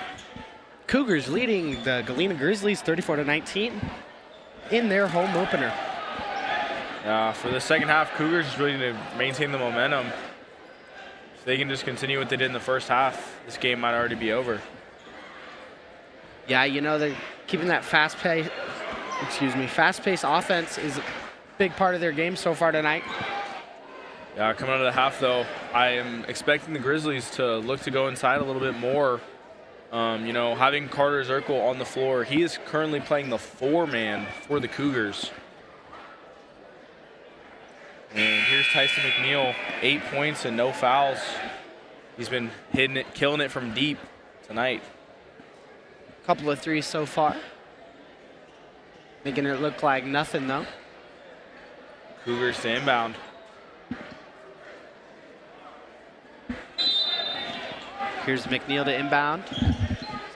Cougars leading the Galena Grizzlies 34-19 in their home opener. For the second half, Cougars just really need to maintain the momentum. If they can just continue what they did in the first half, this game might already be over. Yeah, you know, they're keeping that fast-paced offense is a big part of their game so far tonight. Yeah, coming out of the half, though, I am expecting the Grizzlies to look to go inside a little bit more. You know, having Carter Zirkle on the floor, he is currently playing the 4-man for the Cougars. And here's Tyson McNeil, 8 points and no fouls. He's been hitting it, killing it from deep tonight. Couple of threes so far. Making it look like nothing, though. Cougars to inbound. Here's McNeil to inbound.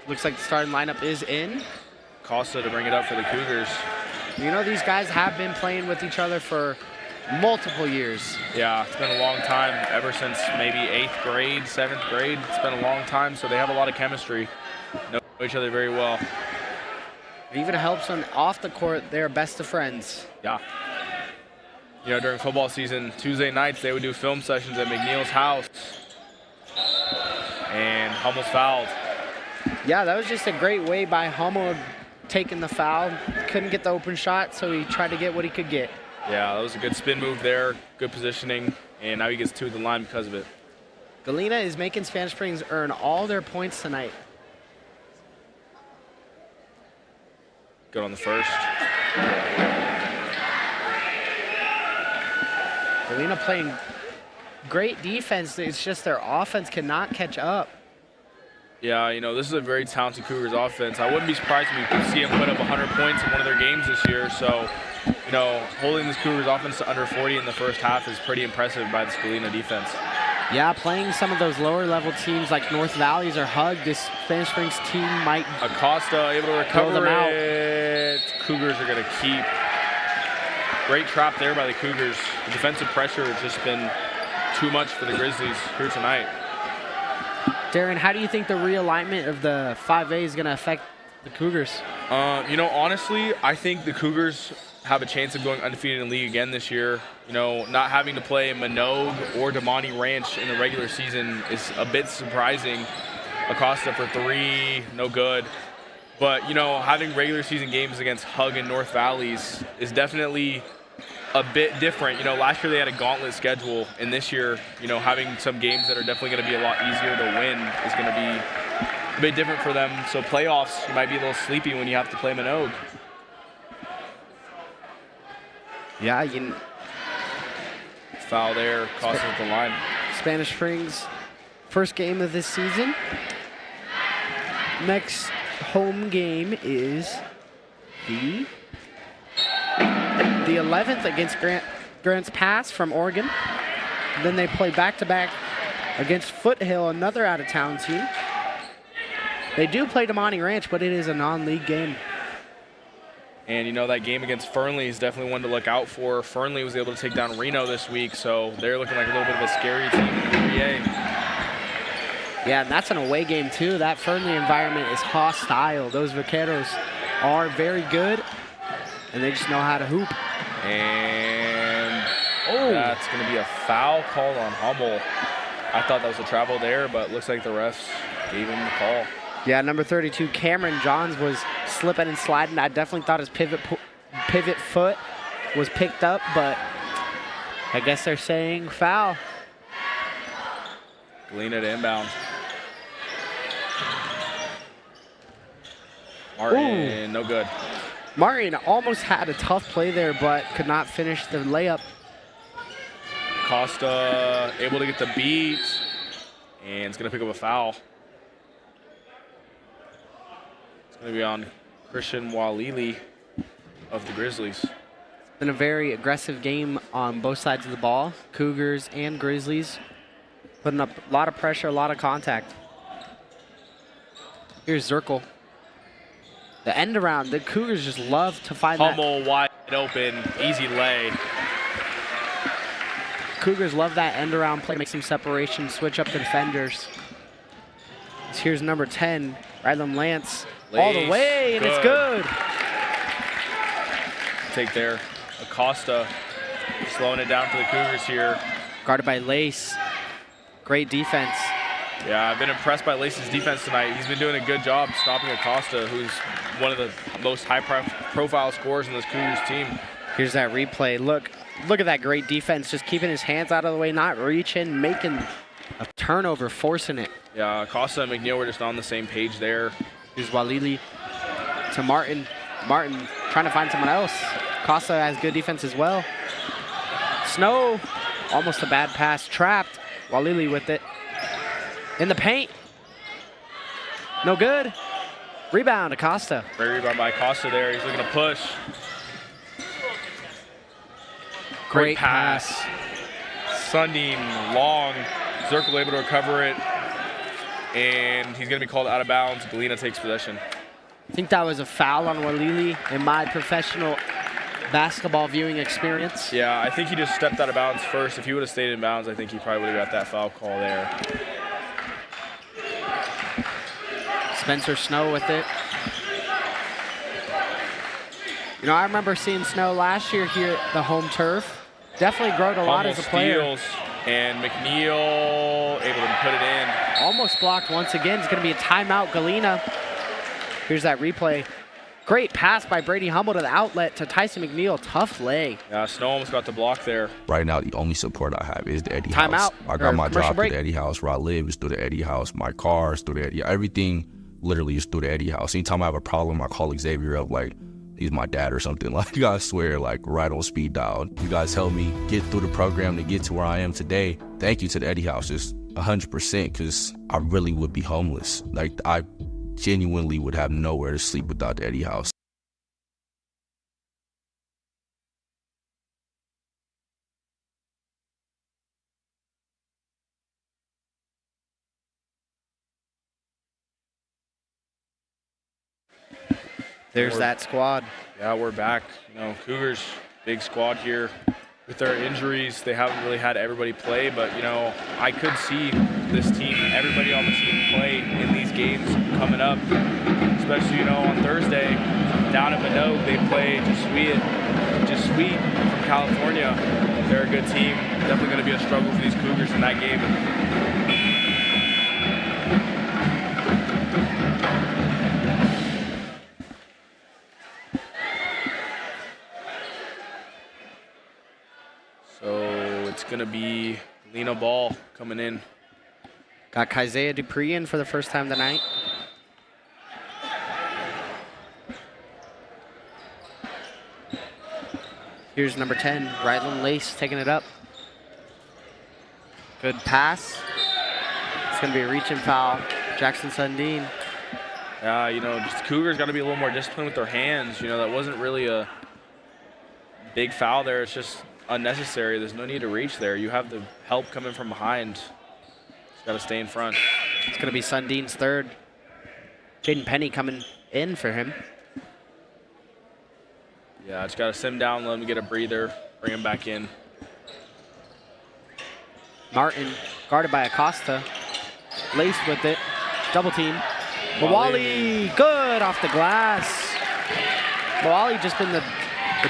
Looks like the starting lineup is in. Costa to bring it up for the Cougars. You know, these guys have been playing with each other for multiple years. Yeah, it's been a long time, ever since maybe 8th grade, 7th grade. It's been a long time, so they have a lot of chemistry. Know each other very well. It even helps when off the court, they're best of friends. Yeah. You know, during football season, Tuesday nights, they would do film sessions at McNeil's house. And Hummel's fouled. Yeah, that was just a great way by Hummel taking the foul. Couldn't get the open shot, so he tried to get what he could get. Yeah, that was a good spin move there, good positioning, and now he gets 2 at the line because of it. Galena is making Spanish Springs earn all their points tonight. Good on the first. Galena playing great defense. It's just their offense cannot catch up. Yeah, you know, this is a very talented Cougars offense. I wouldn't be surprised if we could see them put up 100 points in one of their games this year. So, you know, holding this Cougars offense to under 40 in the first half is pretty impressive by this Galena defense. Yeah, playing some of those lower level teams like North Valleys or Hug, this Spanish Springs team might Acosta able to recover them out. it. Cougars are going to keep. Great trap there by the Cougars. The defensive pressure has just been too much for the Grizzlies here tonight. Darren, how do you think the realignment of the 5A is going to affect the Cougars? You know, honestly, I think the Cougars have a chance of going undefeated in the league again this year. You know, not having to play Minogue or Damani Ranch in the regular season is a bit surprising. Acosta for 3, no good. But, you know, having regular season games against Hug and North Valleys is definitely a bit different. You know, last year they had a gauntlet schedule, and this year, you know, having some games that are definitely going to be a lot easier to win is going to be a bit different for them. So playoffs, you might be a little sleepy when you have to play Minogue. Yeah, Foul there, cost us the line. Spanish Springs, first game of this season. Next home game is the 11th against Grants Pass from Oregon. Then they play back-to-back against Foothill, another out-of-town team. They do play Damani Ranch, but it is a non-league game. And, you know, that game against Fernley is definitely one to look out for. Fernley was able to take down Reno this week, so they're looking like a little bit of a scary team in the 3A. Yeah, and that's an away game, too. That Fernley environment is hostile. Those Vaqueros are very good, and they just know how to hoop. And that's going to be a foul called on Hummel. I thought that was a travel there, but looks like the refs gave him the call. Yeah, number 32, Cameron Johns was slipping and sliding. I definitely thought his pivot foot was picked up, but I guess they're saying foul. Galena to inbound. Martin, no good. Martin almost had a tough play there, but could not finish the layup. Costa able to get the beat, and it's going to pick up a foul. It's going to be on Christian Walili of the Grizzlies. Been a very aggressive game on both sides of the ball. Cougars and Grizzlies putting up a lot of pressure, a lot of contact. Here's Zirkle. The end around, the Cougars just love to find Hummel wide open, easy lay. Cougars love that end around play, make some separation, switch up the defenders. Here's number 10, Rylan Lance, all the way, and it's good. Take there. Acosta slowing it down for the Cougars here. Guarded by Lace. Great defense. Yeah, I've been impressed by Lace's defense tonight. He's been doing a good job stopping Acosta, who's one of the most high-profile scorers in this Cougars team. Here's that replay. Look at that great defense, just keeping his hands out of the way, not reaching, making a turnover, forcing it. Yeah, Acosta and McNeil were just on the same page there. Here's Walili to Martin. Martin trying to find someone else. Acosta has good defense as well. Snow, almost a bad pass, trapped. Walili with it. In the paint. No good. Rebound, Acosta. Great rebound by Acosta there. He's looking to push. Great pass. Sundin, long. Zirkle able to recover it. And he's going to be called out of bounds. Galena takes possession. I think that was a foul on Walili in my professional basketball viewing experience. Yeah, I think he just stepped out of bounds first. If he would have stayed in bounds, I think he probably would have got that foul call there. Spencer Snow with it. You know, I remember seeing Snow last year here at the home turf. Definitely grown a lot as a player. Steals, and McNeil able to put it in. Almost blocked once again. It's going to be a timeout, Galena. Here's that replay. Great pass by Brady Hummel to the outlet to Tyson McNeil. Tough lay. Yeah, Snow almost got the block there. Right now, the only support I have is the Eddie Timeout. House. I got my job break. through the Eddie House. Where I live is through the Eddie House. My car is through the Eddie. Everything literally is through the Eddie House. Anytime I have a problem, I call Xavier up like he's my dad or something. Like, I swear, like right on speed dial. You guys helped me get through the program to get to where I am today. Thank you to the Eddie House, just 100%, because I really would be homeless. Like, I genuinely would have nowhere to sleep without the Eddie House. There's that squad. Yeah, we're back. You know, Cougars, big squad here. With their injuries, they haven't really had everybody play, but, you know, I could see this team, everybody on the team play in these games coming up. Especially, you know, on Thursday, down at Minogue, they play Just Sweet from California. They're a good team. Definitely going to be a struggle for these Cougars in that game. It's going to be Galena ball coming in. Got Kysaiah Dupree in for the first time tonight. Here's number 10, Rylan Lace taking it up. Good pass. It's going to be a reach and foul. Jackson Sundin. You know, just Cougars got to be a little more disciplined with their hands. You know, that wasn't really a big foul there. It's just unnecessary. There's no need to reach there. You have the help coming from behind. Just got to stay in front. It's going to be Sundin's third. Jaden Penny coming in for him. Yeah, just got to sit him down, let him get a breather, bring him back in. Martin guarded by Acosta. Lace with it. Double team. Mawali, good off the glass. Mawali just been the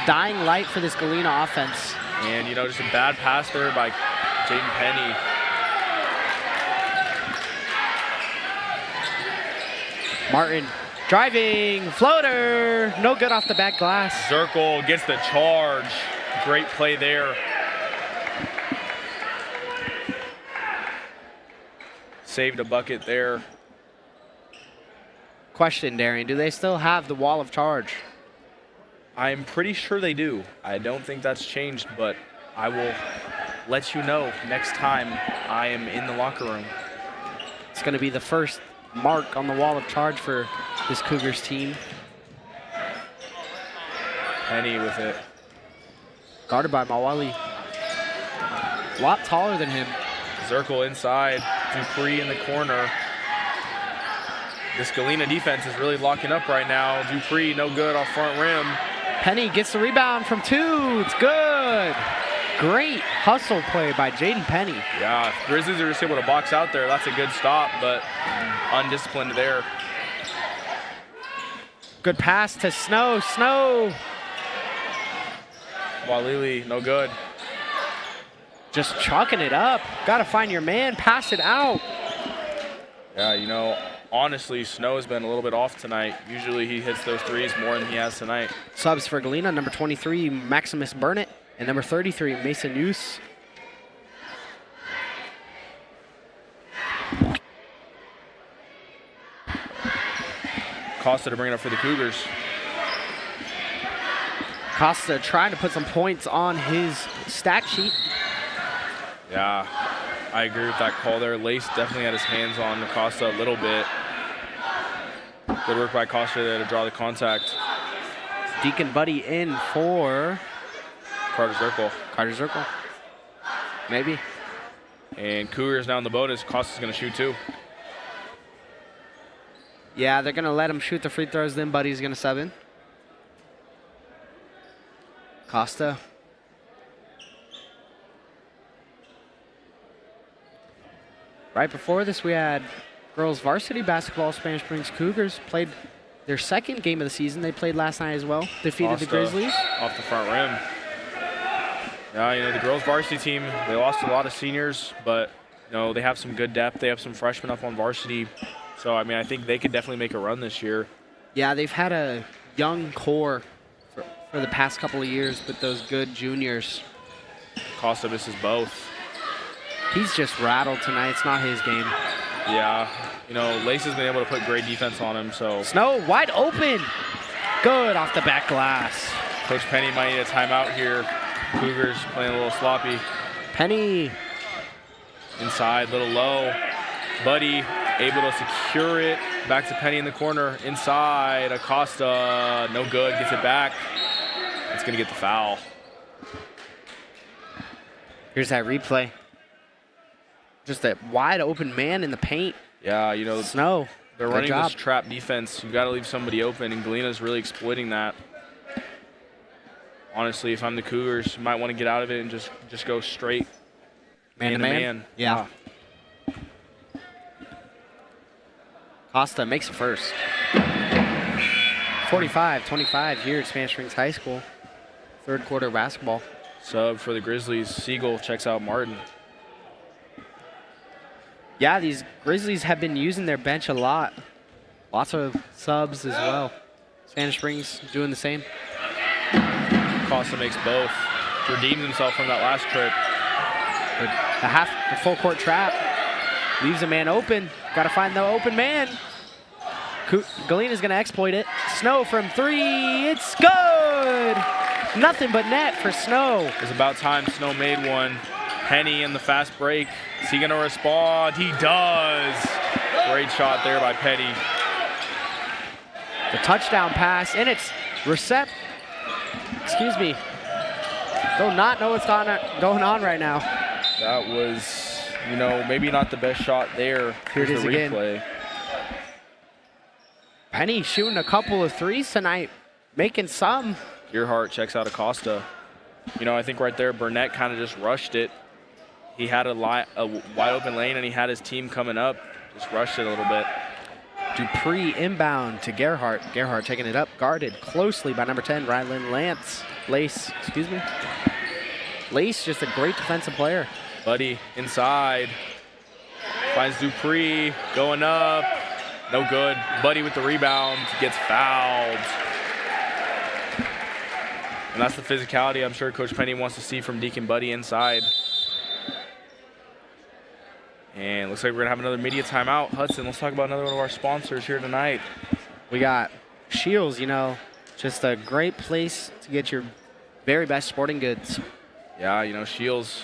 dying light for this Galena offense. And, you know, just a bad pass there by Jaden Penny. Martin driving, floater, no good off the back glass. Zirkle gets the charge. Great play there. Saved a bucket there. Question, Darian, do they still have the wall of charge? I'm pretty sure they do. I don't think that's changed, but I will let you know next time I am in the locker room. It's going to be the first mark on the wall of charge for this Cougars team. Penny with it. Guarded by Mawali. A lot taller than him. Zirkle inside. Dupree in the corner. This Galena defense is really locking up right now. Dupree no good off front rim. Penny gets the rebound from two. It's good. Great hustle play by Jaden Penny. Yeah, if Grizzlies are just able to box out there, that's a good stop, but undisciplined there. Good pass to Snow. Snow Walili, no good. just chalking it up. Got to find your man. Pass it out. Yeah, you know, honestly, Snow's been a little bit off tonight. Usually he hits those threes more than he has tonight. Subs for Galena, number 23, Maximus Burnett, and number 33, Mason Use. Costa to bring it up for the Cougars. Costa trying to put some points on his stat sheet. Yeah, I agree with that call there. Lace definitely had his hands on Costa a little bit. Good work by Costa there to draw the contact. Deacon Buddy in for Carter Zirkle. Carter Zirkle. Maybe. And Cougars now in the bonus. Costa's going to shoot too. Yeah, they're going to let him shoot the free throws, then Buddy's going to sub in. Costa. Right before this, we had girls varsity basketball. Spanish Springs Cougars played their second game of the season. They played last night as well. Defeated the Costa Grizzlies. off the front rim. Yeah, you know, the girls varsity team, they lost a lot of seniors, but, you know, they have some good depth. They have some freshmen up on varsity. So, I mean, I think they could definitely make a run this year. Yeah, they've had a young core for the past couple of years with those good juniors. Costa misses both. He's just rattled tonight. It's not his game. Yeah, you know, Lace has been able to put great defense on him, so. Snow wide open. Good off the back glass. Coach Penny might need a timeout here. Cougars playing a little sloppy. Penny. Inside, little low. Buddy able to secure it. Back to Penny in the corner. Inside, Acosta, no good, gets it back. It's gonna get the foul. Here's that replay. Just a wide open man in the paint. Yeah, you know, Snow. they're running this trap defense. You've got to leave somebody open, and Galena's really exploiting that. Honestly, if I'm the Cougars, you might want to get out of it and just go straight man to man. Yeah. Costa makes it first. 45-25 here at Spanish Springs High School. Third quarter basketball. Sub for the Grizzlies. Siegel checks out Martin. Yeah, these Grizzlies have been using their bench a lot. Lots of subs as well. Spanish Springs doing the same. Costa makes both. Redeemed himself from that last trip. The full court trap. Leaves a man open. Got to find the open man. Galena's going to exploit it. Snow from three. It's good. Nothing but net for Snow. It was about time Snow made one. Penny in the fast break. Is he going to respond? He does. Great shot there by Penny. The touchdown pass, and it's excuse me. Do not know what's going on right now. That was, you know, maybe not the best shot there. Here it is the again. replay. Penny shooting a couple of threes tonight, making some. Gearhart checks out Acosta. You know, I think right there, Burnett kind of just rushed it. He had a wide open lane, and he had his team coming up. Just rushed it a little bit. Dupree inbound to Gerhardt. Gerhardt taking it up, guarded closely by number 10, Rylan Lace, excuse me. Lace, just a great defensive player. Buddy inside. Finds Dupree, going up. No good. Buddy with the rebound, gets fouled. And that's the physicality I'm sure Coach Penny wants to see from Deacon Buddy inside. And looks like we're going to have another media timeout. Hudson, let's talk about another one of our sponsors here tonight. We got Shields, you know, just a great place to get your very best sporting goods. Yeah, you know, Shields,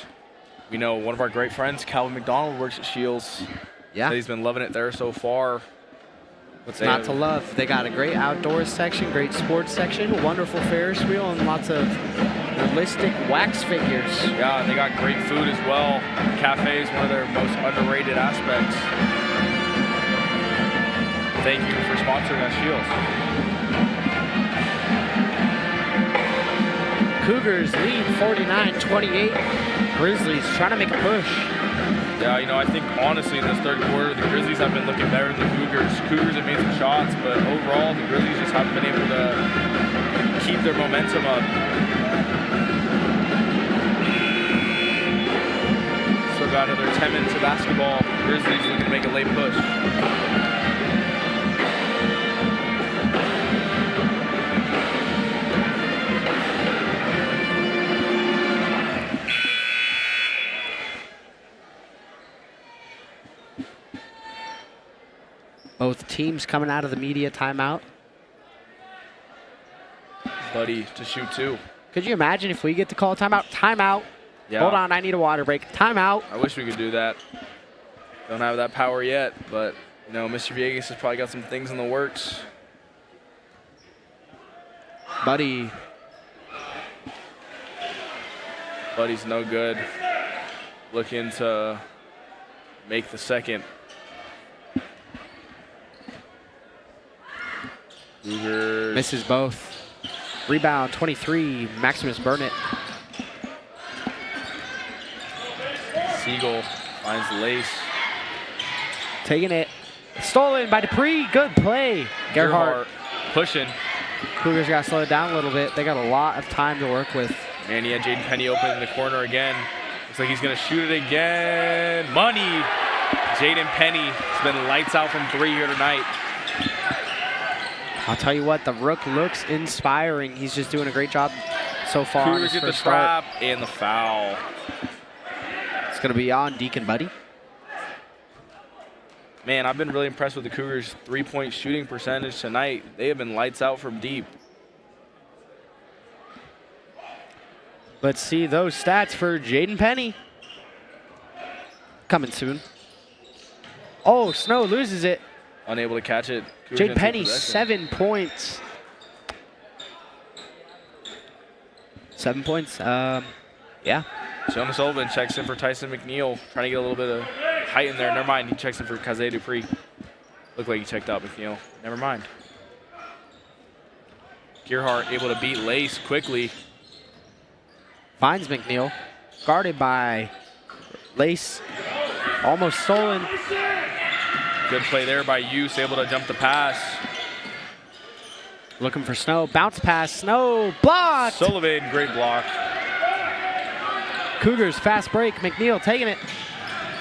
we know one of our great friends, Calvin McDonald, works at Shields. Yeah. He's been loving it there so far. What's not to love? They got a great outdoors section, great sports section, wonderful Ferris wheel, and lots of realistic wax figures. Yeah, and they got great food as well. The cafe is one of their most underrated aspects. Thank you for sponsoring us, Shields. Cougars lead 49-28. Grizzlies trying to make a push. Yeah, you know, I think honestly in this third quarter, the Grizzlies have been looking better than the Cougars. Cougars have made some shots, but overall, the Grizzlies just haven't been able to keep their momentum up. Still got another 10 minutes of basketball. Grizzlies looking to make a late push. Both teams coming out of the media timeout. Buddy to shoot two. Could you imagine if we get to call a timeout? Timeout. Yeah. Hold on, I need a water break. Timeout. I wish we could do that. Don't have that power yet, but you know, Mr. Villegas has probably got some things in the works. Buddy's no good. Looking to make the second. Cougars. misses both. Rebound 23, Maximus Burnett. Siegel finds the lace. Taking it. Stolen by Dupree. Good play. Gerhardt. Pushing. Cougars got to slow it down a little bit. They got a lot of time to work with. And he had Jaden Penny open in the corner again. Looks like he's going to shoot it again. Money. Jaden Penny has been lights out from three here tonight. I'll tell you what, the Rook looks inspiring. He's just doing a great job so far. Cougars get the trap and the foul. It's going to be on Deacon Buddy. Man, I've been really impressed with the Cougars' three-point shooting percentage tonight. They have been lights out from deep. Let's see those stats for Jaden Penny. Coming soon. Oh, Snow loses it. Unable to catch it. Jaden Penny, 7 points. 7 points, yeah. Jonah Sullivan checks in for Tyson McNeil, trying to get a little bit of height in there. Never mind, he checks in for Kaze Dupree. Looked like he checked out McNeil. Never mind. Gerhardt able to beat Lace quickly. Finds McNeil. Guarded by Lace. Almost stolen. Good play there by Use, able to jump the pass. Looking for Snow. Bounce pass. Snow blocked. Sullivan, great block. Cougars fast break. McNeil taking it.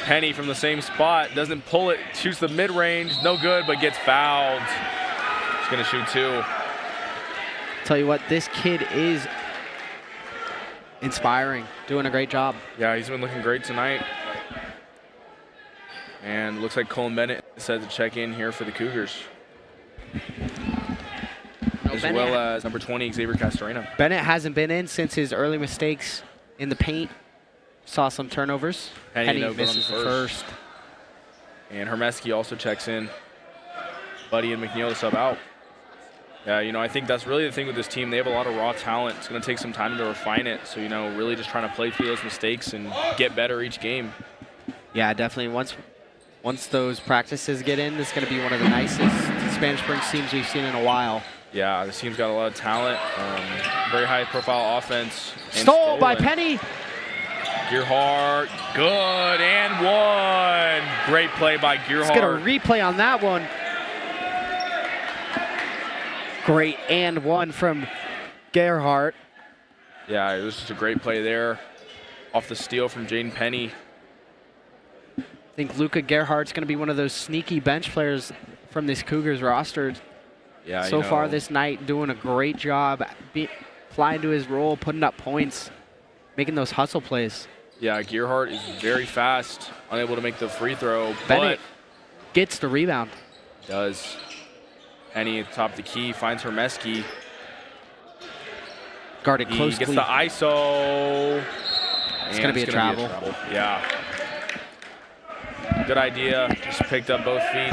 Penny from the same spot, doesn't pull it, shoots the mid-range, no good, but gets fouled. He's gonna shoot two. Tell you what, this kid is inspiring, doing a great job. Yeah, he's been looking great tonight. And looks like Colin Bennett said to check in here for the Cougars. As well as number 20, Xavier Castorena. Bennett hasn't been in since his early mistakes in the paint. Saw some turnovers. Penny misses the first. And Hermeski also checks in. Buddy and McNeil to sub out. Yeah, you know, I think that's really the thing with this team. They have a lot of raw talent. It's going to take some time to refine it. So, you know, really just trying to play through those mistakes and get better each game. Yeah, definitely. Once those practices get in, this is going to be one of the nicest Spanish Springs teams we've seen in a while. Yeah, this team's got a lot of talent. Very high-profile offense. Stole by Penny. Gerhardt, good, and one. Great play by Gerhardt. Let's get a replay on that one. Great and one from Gerhardt. Yeah, it was just a great play there. Off the steal from Jaden Penny. I think Luka Gerhardt's going to be one of those sneaky bench players from this Cougars roster. Yeah, so far this night, doing a great job, flying to his role, putting up points, making those hustle plays. Yeah, Gerhardt is very fast, unable to make the free throw. Bennett gets the rebound. Does. Penny at the top of the key, finds Hermeski. Guarded closely. He gets the ISO. It's going to be a travel. Yeah. Good idea. Just picked up both feet.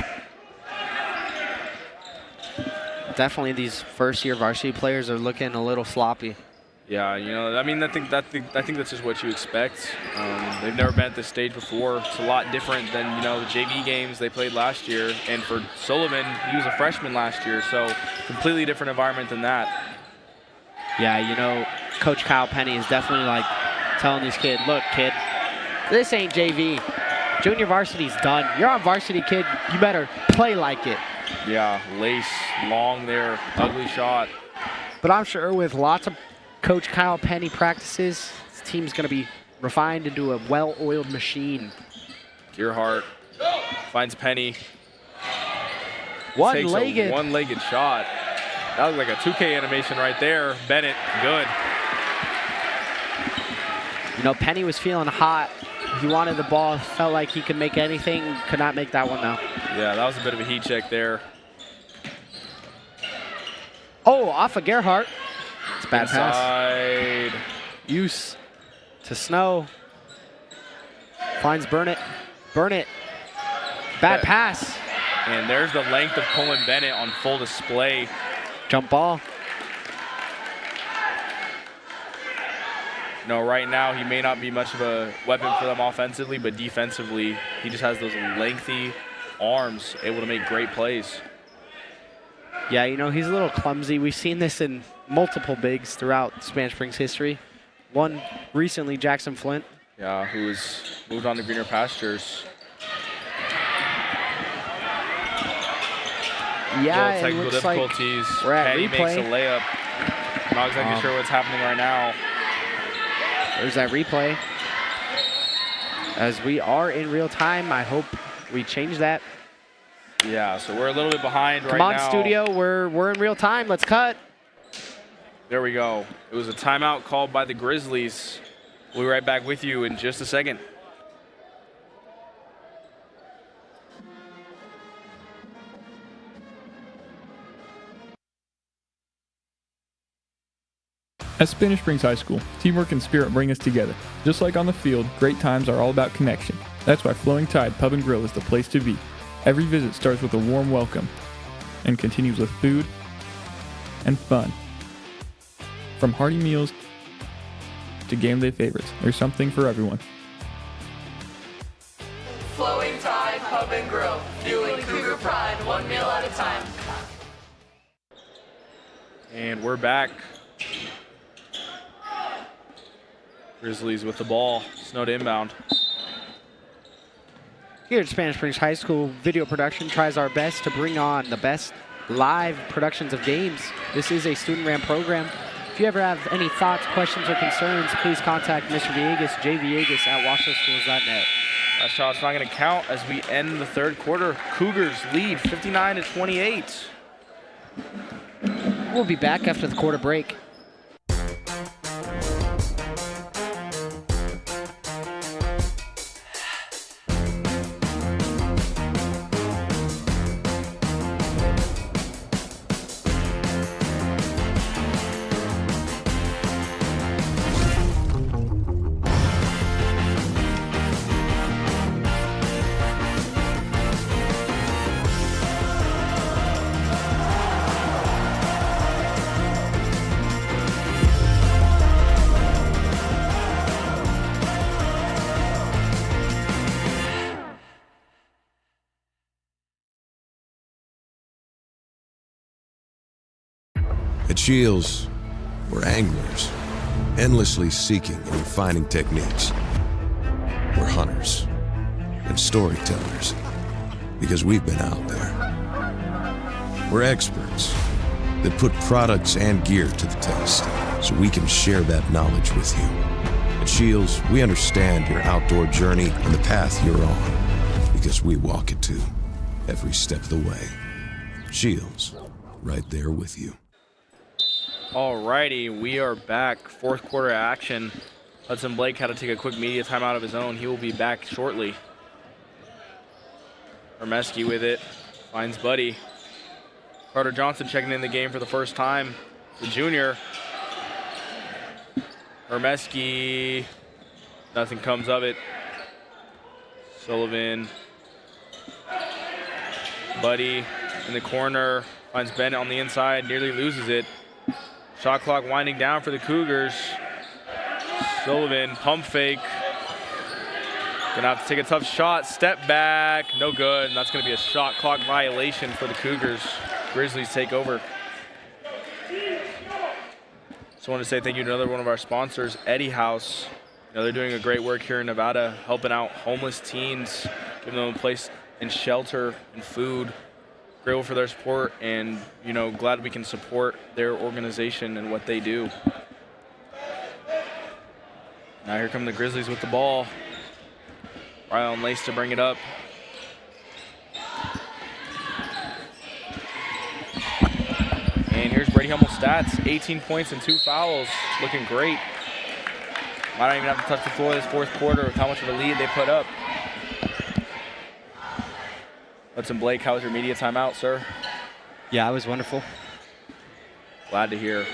Definitely these first-year varsity players are looking a little sloppy. Yeah, you know, I mean, I think that's just what you expect. They've never been at this stage before. It's a lot different than, you know, the JV games they played last year. And for Sullivan, he was a freshman last year, so completely different environment than that. Yeah, you know, Coach Kyle Penny is definitely like telling these kids, look, kid, this ain't JV. Junior varsity's done. You're on varsity, kid. You better play like it. Yeah, lace, long there, ugly shot. But I'm sure with lots of Coach Kyle Penny practices, this team's going to be refined into a well-oiled machine. Gearhart finds Penny. One-legged. Takes a one-legged shot. That was like a 2K animation right there. Bennett, good. You know, Penny was feeling hot. He wanted the ball, felt like he could make anything. Could not make that one, though. Yeah, that was a bit of a heat check there. Oh, off of Gerhardt. It's a bad Inside. pass. Use to Snow. Finds Burnett. Burnett. Bad pass. And there's the length of Colin Bennett on full display. Jump ball. No, right now he may not be much of a weapon for them offensively, but defensively, he just has those lengthy arms, able to make great plays. Yeah, you know, he's a little clumsy. We've seen this in multiple bigs throughout Spanish Springs history. One recently, Jackson Flint. Yeah, who's moved on to greener pastures. Yeah, Little it technical looks like difficulties. we're at Penny makes a replay. layup. Not exactly sure what's happening right now. There's that replay. As we are in real time, I hope we change that. Yeah, so we're a little bit behind right Come on, now. studio, we're in real time. Let's cut. There we go. It was a timeout called by the Grizzlies. We'll be right back with you in just a second. At Spanish Springs High School, teamwork and spirit bring us together. Just like on the field, great times are all about connection. That's why Flowing Tide Pub and Grill is the place to be. Every visit starts with a warm welcome and continues with food and fun. From hearty meals to game day favorites, there's something for everyone. Flowing Tide Pub and Grill, fueling Cougar pride, one meal at a time. And we're back. Grizzlies with the ball. Snow to inbound. Here at Spanish Springs High School, video production tries our best to bring on the best live productions of games. This is a student-ran program. If you ever have any thoughts, questions, or concerns, please contact Mr. Villegas, jvillegas@washoeschools.net. That shot's not going to count as we end the third quarter. Cougars lead 59-28. We'll be back after the quarter break. At Shields, we're anglers, endlessly seeking and refining techniques. We're hunters and storytellers, because we've been out there. We're experts that put products and gear to the test, so we can share that knowledge with you. At Shields, we understand your outdoor journey and the path you're on, because we walk it too, every step of the way. Shields, right there with you. Alrighty, we are back. Fourth quarter action. Hudson Blake had to take a quick media timeout of his own. He will be back shortly. Hermeski with it. Finds Buddy. Carter Johnson checking in the game for the first time. The junior. Hermeski. Nothing comes of it. Sullivan. Buddy in the corner. Finds Bennett on the inside. Nearly loses it. Shot clock winding down for the Cougars. Sullivan, pump fake. Gonna have to take a tough shot. Step back, no good. And that's gonna be a shot clock violation for the Cougars. Grizzlies take over. Just want to say thank you to another one of our sponsors, Eddie House. You know, they're doing a great work here in Nevada, helping out homeless teens, giving them a place and shelter and food. Grateful for their support, and you know, glad we can support their organization and what they do. Now here come the Grizzlies with the ball. Ryan Lace to bring it up. And here's Brady Hummel's stats: 18 points and 2 fouls, looking great. Might not even have to touch the floor this fourth quarter with how much of a lead they put up. Hudson Blake, how was your media timeout, sir? Yeah, it was wonderful. Glad to hear.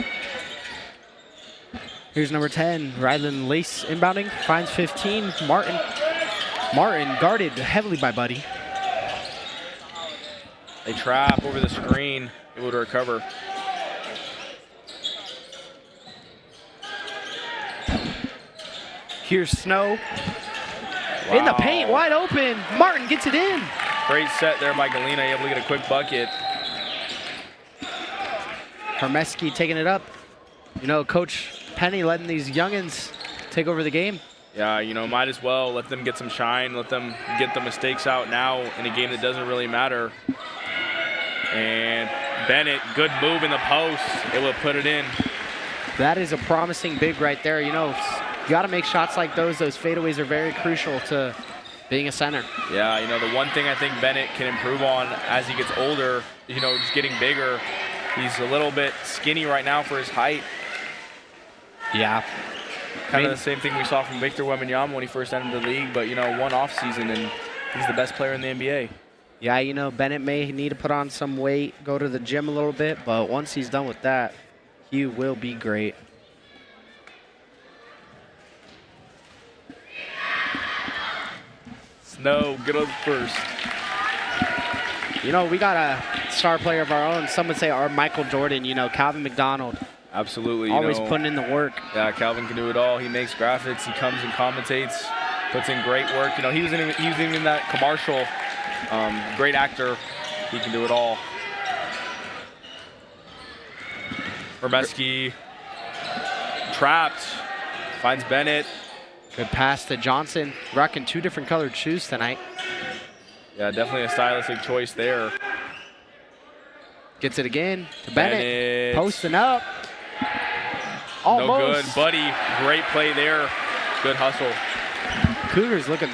Here's number 10, Rylan Lace inbounding, finds 15, Martin. Martin guarded heavily by Buddy. They trap over the screen, able to recover. Here's Snow. In the paint, wide open. Martin gets it in. Great set there by Galena, able to get a quick bucket. Hermeski taking it up. You know, Coach Penny letting these youngins take over the game. Yeah, you know, might as well let them get some shine, let them get the mistakes out now in a game that doesn't really matter. And Bennett, good move in the post, able to put it in. That is a promising big right there. You know, you got to make shots like those. Those fadeaways are very crucial to being a center. Yeah, you know, the one thing I think Bennett can improve on as he gets older, you know, just getting bigger. He's a little bit skinny right now for his height. Yeah. Kind of the same thing we saw from Victor Wembanyama when he first entered the league, but, you know, one off season and he's the best player in the NBA. Yeah, you know, Bennett may need to put on some weight, go to the gym a little bit, but once he's done with that, he will be great. Snow, get up first. You know, we got a star player of our own. Some would say our Michael Jordan, you know, Calvin McDonald. Absolutely. Always putting in the work. Yeah, Calvin can do it all. He makes graphics. He comes and commentates, puts in great work. You know, he was even in that commercial. Great actor. He can do it all. Hermeski trapped. Finds Bennett. Good pass to Johnson. Rocking 2 different colored shoes tonight. Yeah, definitely a stylistic choice there. Gets it again to Bennett. Bennett. Posting up. Almost. No good. Buddy, great play there. Good hustle. Cougars looking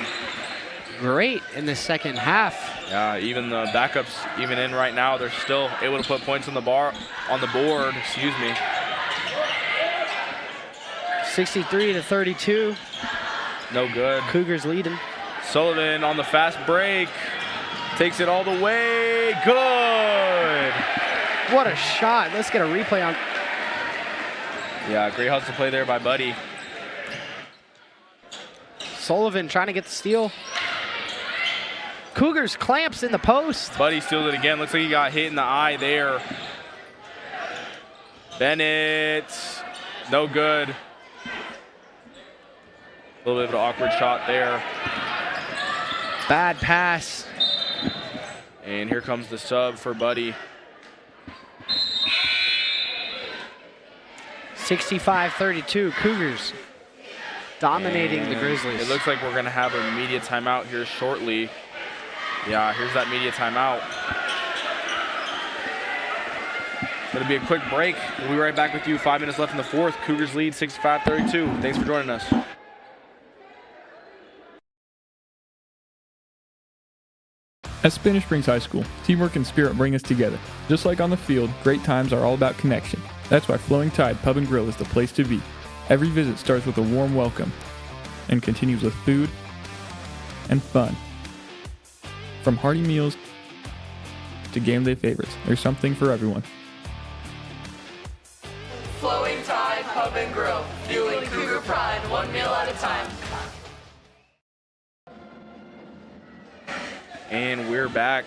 great in the second half. Yeah, even the backups even in right now, they're still able to put points on the board, excuse me. 63-32. No good. Cougars leading. Sullivan on the fast break. Takes it all the way. Good. What a shot. Let's get a replay on. Yeah, great hustle play there by Buddy. Sullivan trying to get the steal. Cougars clamps in the post. Buddy steals it again. Looks like he got hit in the eye there. Bennett. No good. A little bit of an awkward shot there. Bad pass. And here comes the sub for Buddy. 65-32. Cougars dominating the Grizzlies. It looks like we're going to have a media timeout here shortly. Yeah, here's that media timeout. It's going to be a quick break. We'll be right back with you. 5 minutes left in the fourth. Cougars lead 65-32. Thanks for joining us. At Spanish Springs High School, teamwork and spirit bring us together. Just like on the field, great times are all about connection. That's why Flowing Tide Pub and Grill is the place to be. Every visit starts with a warm welcome and continues with food and fun. From hearty meals to game day favorites, there's something for everyone. Flowing Tide Pub and Grill, fueling Cougar pride, one meal at a time. And we're back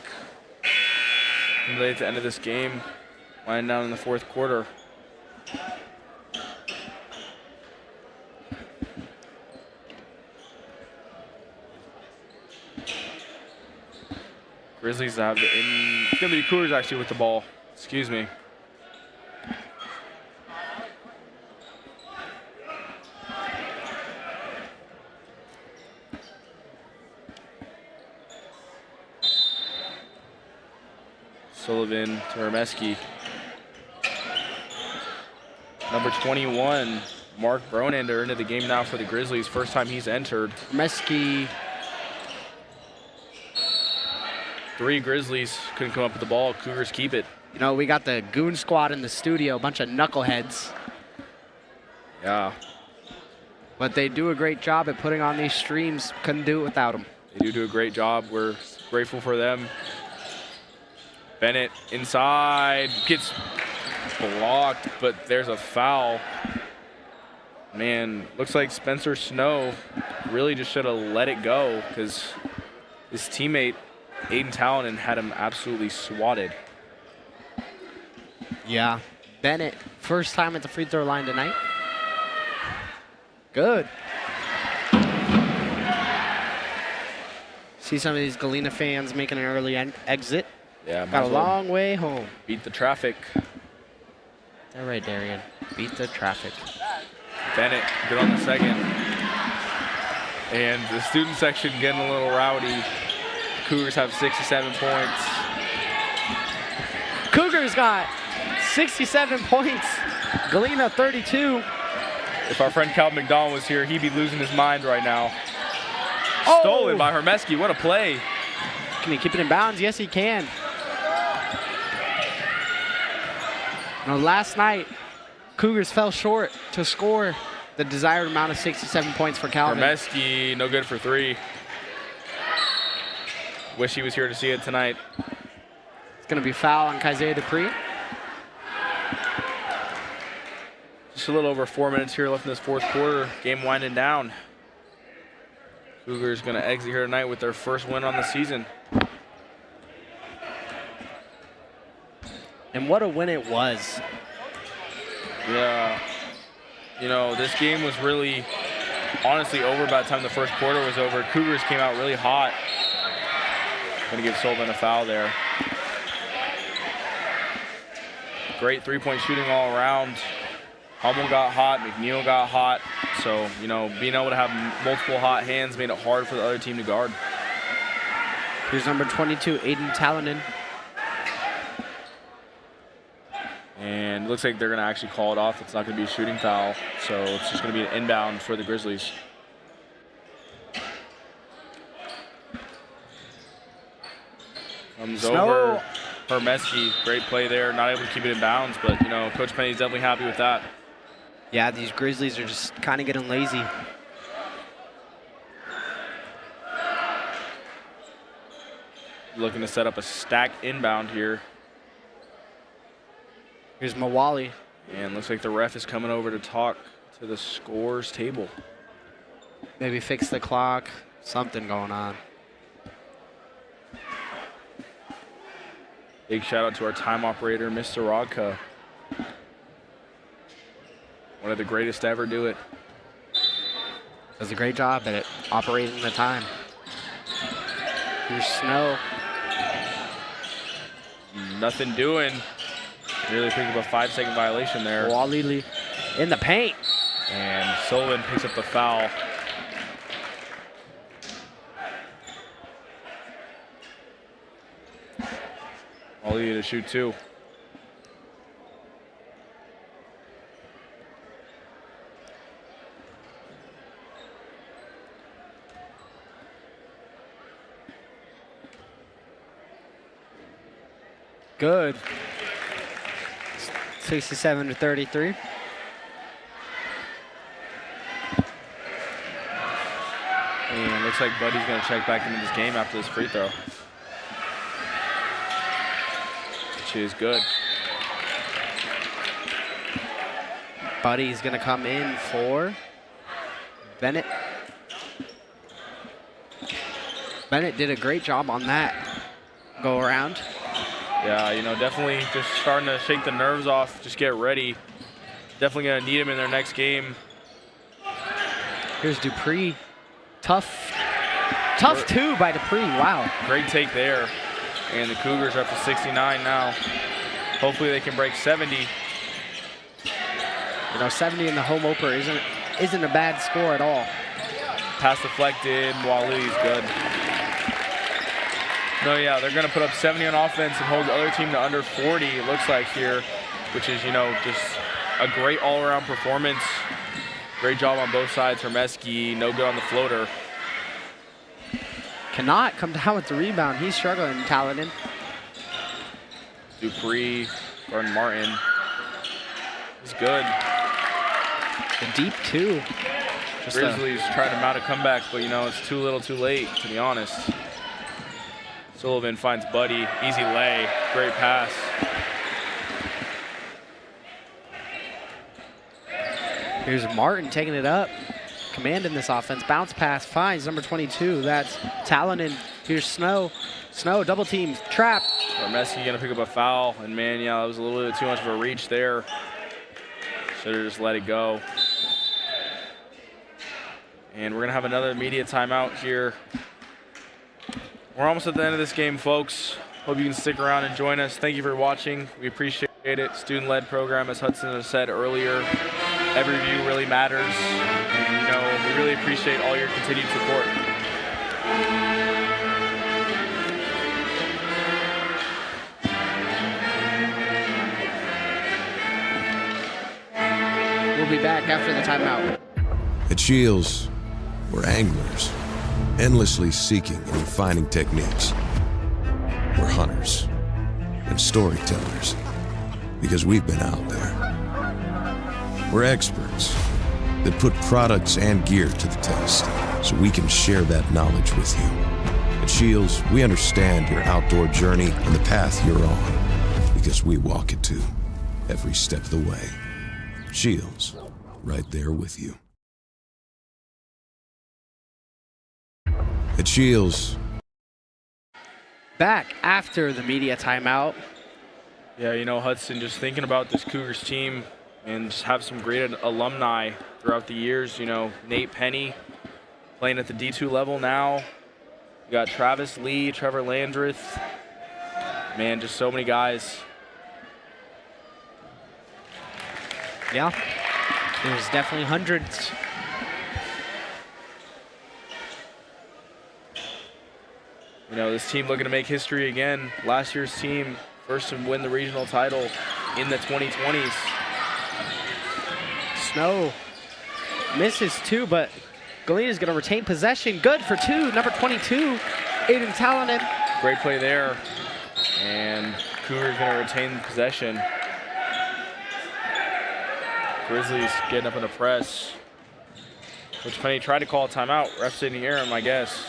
at the end of this game, winding down in the fourth quarter. Grizzlies have it in. It's going to be Cougars actually with the ball. Excuse me. Sullivan to Hermeski. Number 21, Mark Bronander into the game now for the Grizzlies. First time he's entered. Mesky. 3 Grizzlies couldn't come up with the ball. Cougars keep it. You know, we got the goon squad in the studio, a bunch of knuckleheads. Yeah, But they do a great job at putting on these streams. Couldn't do it without them. they do a great job. We're grateful for them. Bennett inside, gets blocked, but there's a foul. Man, looks like Spencer Snow really just should have let it go because his teammate, Aiden Tallanen, had him absolutely swatted. Yeah. Bennett, first time at the free throw line tonight. Good. See some of these Galena fans making an early exit. Yeah, Got a long way home. beat the traffic. All right, Darian. Beat the traffic. Bennett, good on the second. And the student section getting a little rowdy. Cougars have 67 points. Cougars got 67 points. Galena 32. If our friend Calvin McDonald was here, he'd be losing his mind right now. Oh! Stolen by Hermeski. What a play. Can he keep it in bounds? Yes, he can. You know, last night, Cougars fell short to score the desired amount of 67 points for Calvin. Hermeski, no good for 3. Wish he was here to see it tonight. It's going to be foul on Kaiser Dupree. Just a little over 4 minutes here left in this fourth quarter. Game winding down. Cougars going to exit here tonight with their first win on the season. And what a win it was. Yeah. You know, this game was really honestly over by the time the first quarter was over. Cougars came out really hot. Going to give Sullivan a foul there. Great three-point shooting all around. Hummel got hot, McNeil got hot. So, you know, being able to have multiple hot hands made it hard for the other team to guard. Here's number 22, Aiden Tallanen. And it looks like they're going to actually call it off. It's not going to be a shooting foul. So it's just going to be an inbound for the Grizzlies. Comes Snow. over. Hermeski, great play there. Not able to keep it in bounds, but, you know, Coach Penny's definitely happy with that. Yeah, these Grizzlies are just kind of getting lazy. Looking to set up a stack inbound here. Here's Mawali. And looks like the ref is coming over to talk to the scores table. Maybe fix the clock. Something going on. Big shout out to our time operator, Mr. Rodka. One of the greatest to ever do it. Does a great job at it, operating the time. Here's Snow. Nothing doing. Nearly picked up a 5-second violation there. Walili in the paint. And Sullivan picks up the foul. All you to shoot 2. Good. 67 to 33. And looks like Buddy's going to check back into this game after this free throw. Which is good. Buddy's going to come in for Bennett. Bennett did a great job on that go around. Yeah, you know, definitely just starting to shake the nerves off, just get ready. Definitely going to need him in their next game. Here's Dupree. Tough 2 by Dupree, wow. Great take there. And the Cougars are up to 69 now. Hopefully they can break 70. You know, 70 in the home opener isn't a bad score at all. Pass deflected, Wali's good. No, yeah, they're going to put up 70 on offense and hold the other team to under 40, it looks like here, which is, just a great all-around performance. Great job on both sides. Hermeski, no good on the floater. Cannot come down with the rebound. He's struggling, Taladin. Dupree, Gordon Martin. He's good. The deep two. Grizzlies trying to mount a comeback, but it's too little too late, to be honest. Sullivan finds Buddy, easy lay, great pass. Here's Martin taking it up, commanding this offense. Bounce pass, finds number 22. That's Taladin. Here's Snow. Snow, double team, trapped. Hermeski gonna pick up a foul, and man, yeah, that was a little bit too much of a reach there. Should have just let it go. And we're gonna have another immediate timeout here. We're almost at the end of this game, folks. Hope you can stick around and join us. Thank you for watching. We appreciate it. Student-led program, as Hudson has said earlier. Every view really matters. And, we really appreciate all your continued support. We'll be back after the timeout. At Shields, we're anglers, endlessly seeking and refining techniques. We're hunters and storytellers, because we've been out there. We're experts that put products and gear to the test, so we can share that knowledge with you. At Shields, we understand your outdoor journey and the path you're on, because we walk it too, every step of the way. Shields, right there with you. At Shields. Back after the media timeout. Yeah, Hudson, just thinking about this Cougars team and just have some great alumni throughout the years. Nate Penny playing at the D2 level now. You got Travis Lee, Trevor Landreth. Man, just so many guys. Yeah, there's definitely hundreds. This team looking to make history again. Last year's team, first to win the regional title in the 2020s. Snow misses two, but Galena's going to retain possession. Good for two, number 22, Aiden Taladin. Great play there. And Cougars going to retain possession. Grizzlies getting up in a press. Coach Penny tried to call a timeout. Refs didn't hear him, I guess.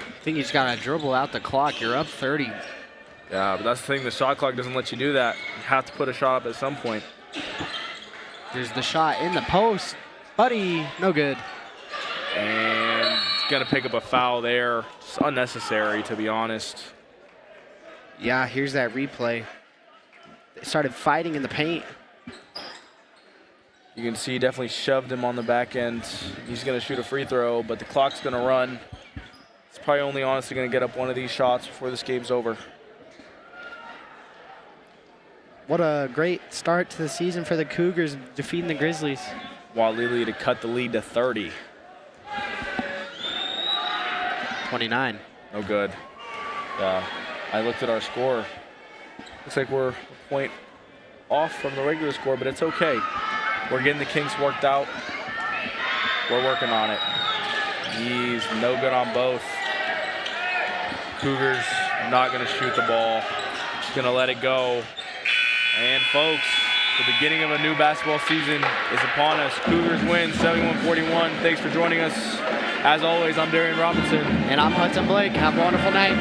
I think he's got to dribble out the clock. You're up 30. Yeah, but that's the thing. The shot clock doesn't let you do that. You have to put a shot up at some point. There's the shot in the post. Buddy, no good. And he's going to pick up a foul there. It's unnecessary, to be honest. Yeah, here's that replay. They started fighting in the paint. You can see he definitely shoved him on the back end. He's going to shoot a free throw, but the clock's going to run. It's probably only honestly going to get up one of these shots before this game's over. What a great start to the season for the Cougars, defeating the Grizzlies. Walili to cut the lead to 30. 29. No good. Yeah, I looked at our score. Looks like we're a point off from the regular score, but it's okay. We're getting the kinks worked out. We're working on it. He's no good on both. Cougars not going to shoot the ball. Just going to let it go. And folks, the beginning of a new basketball season is upon us. Cougars win 71-41. Thanks for joining us. As always, I'm Darian Robinson. And I'm Hudson Blake. Have a wonderful night.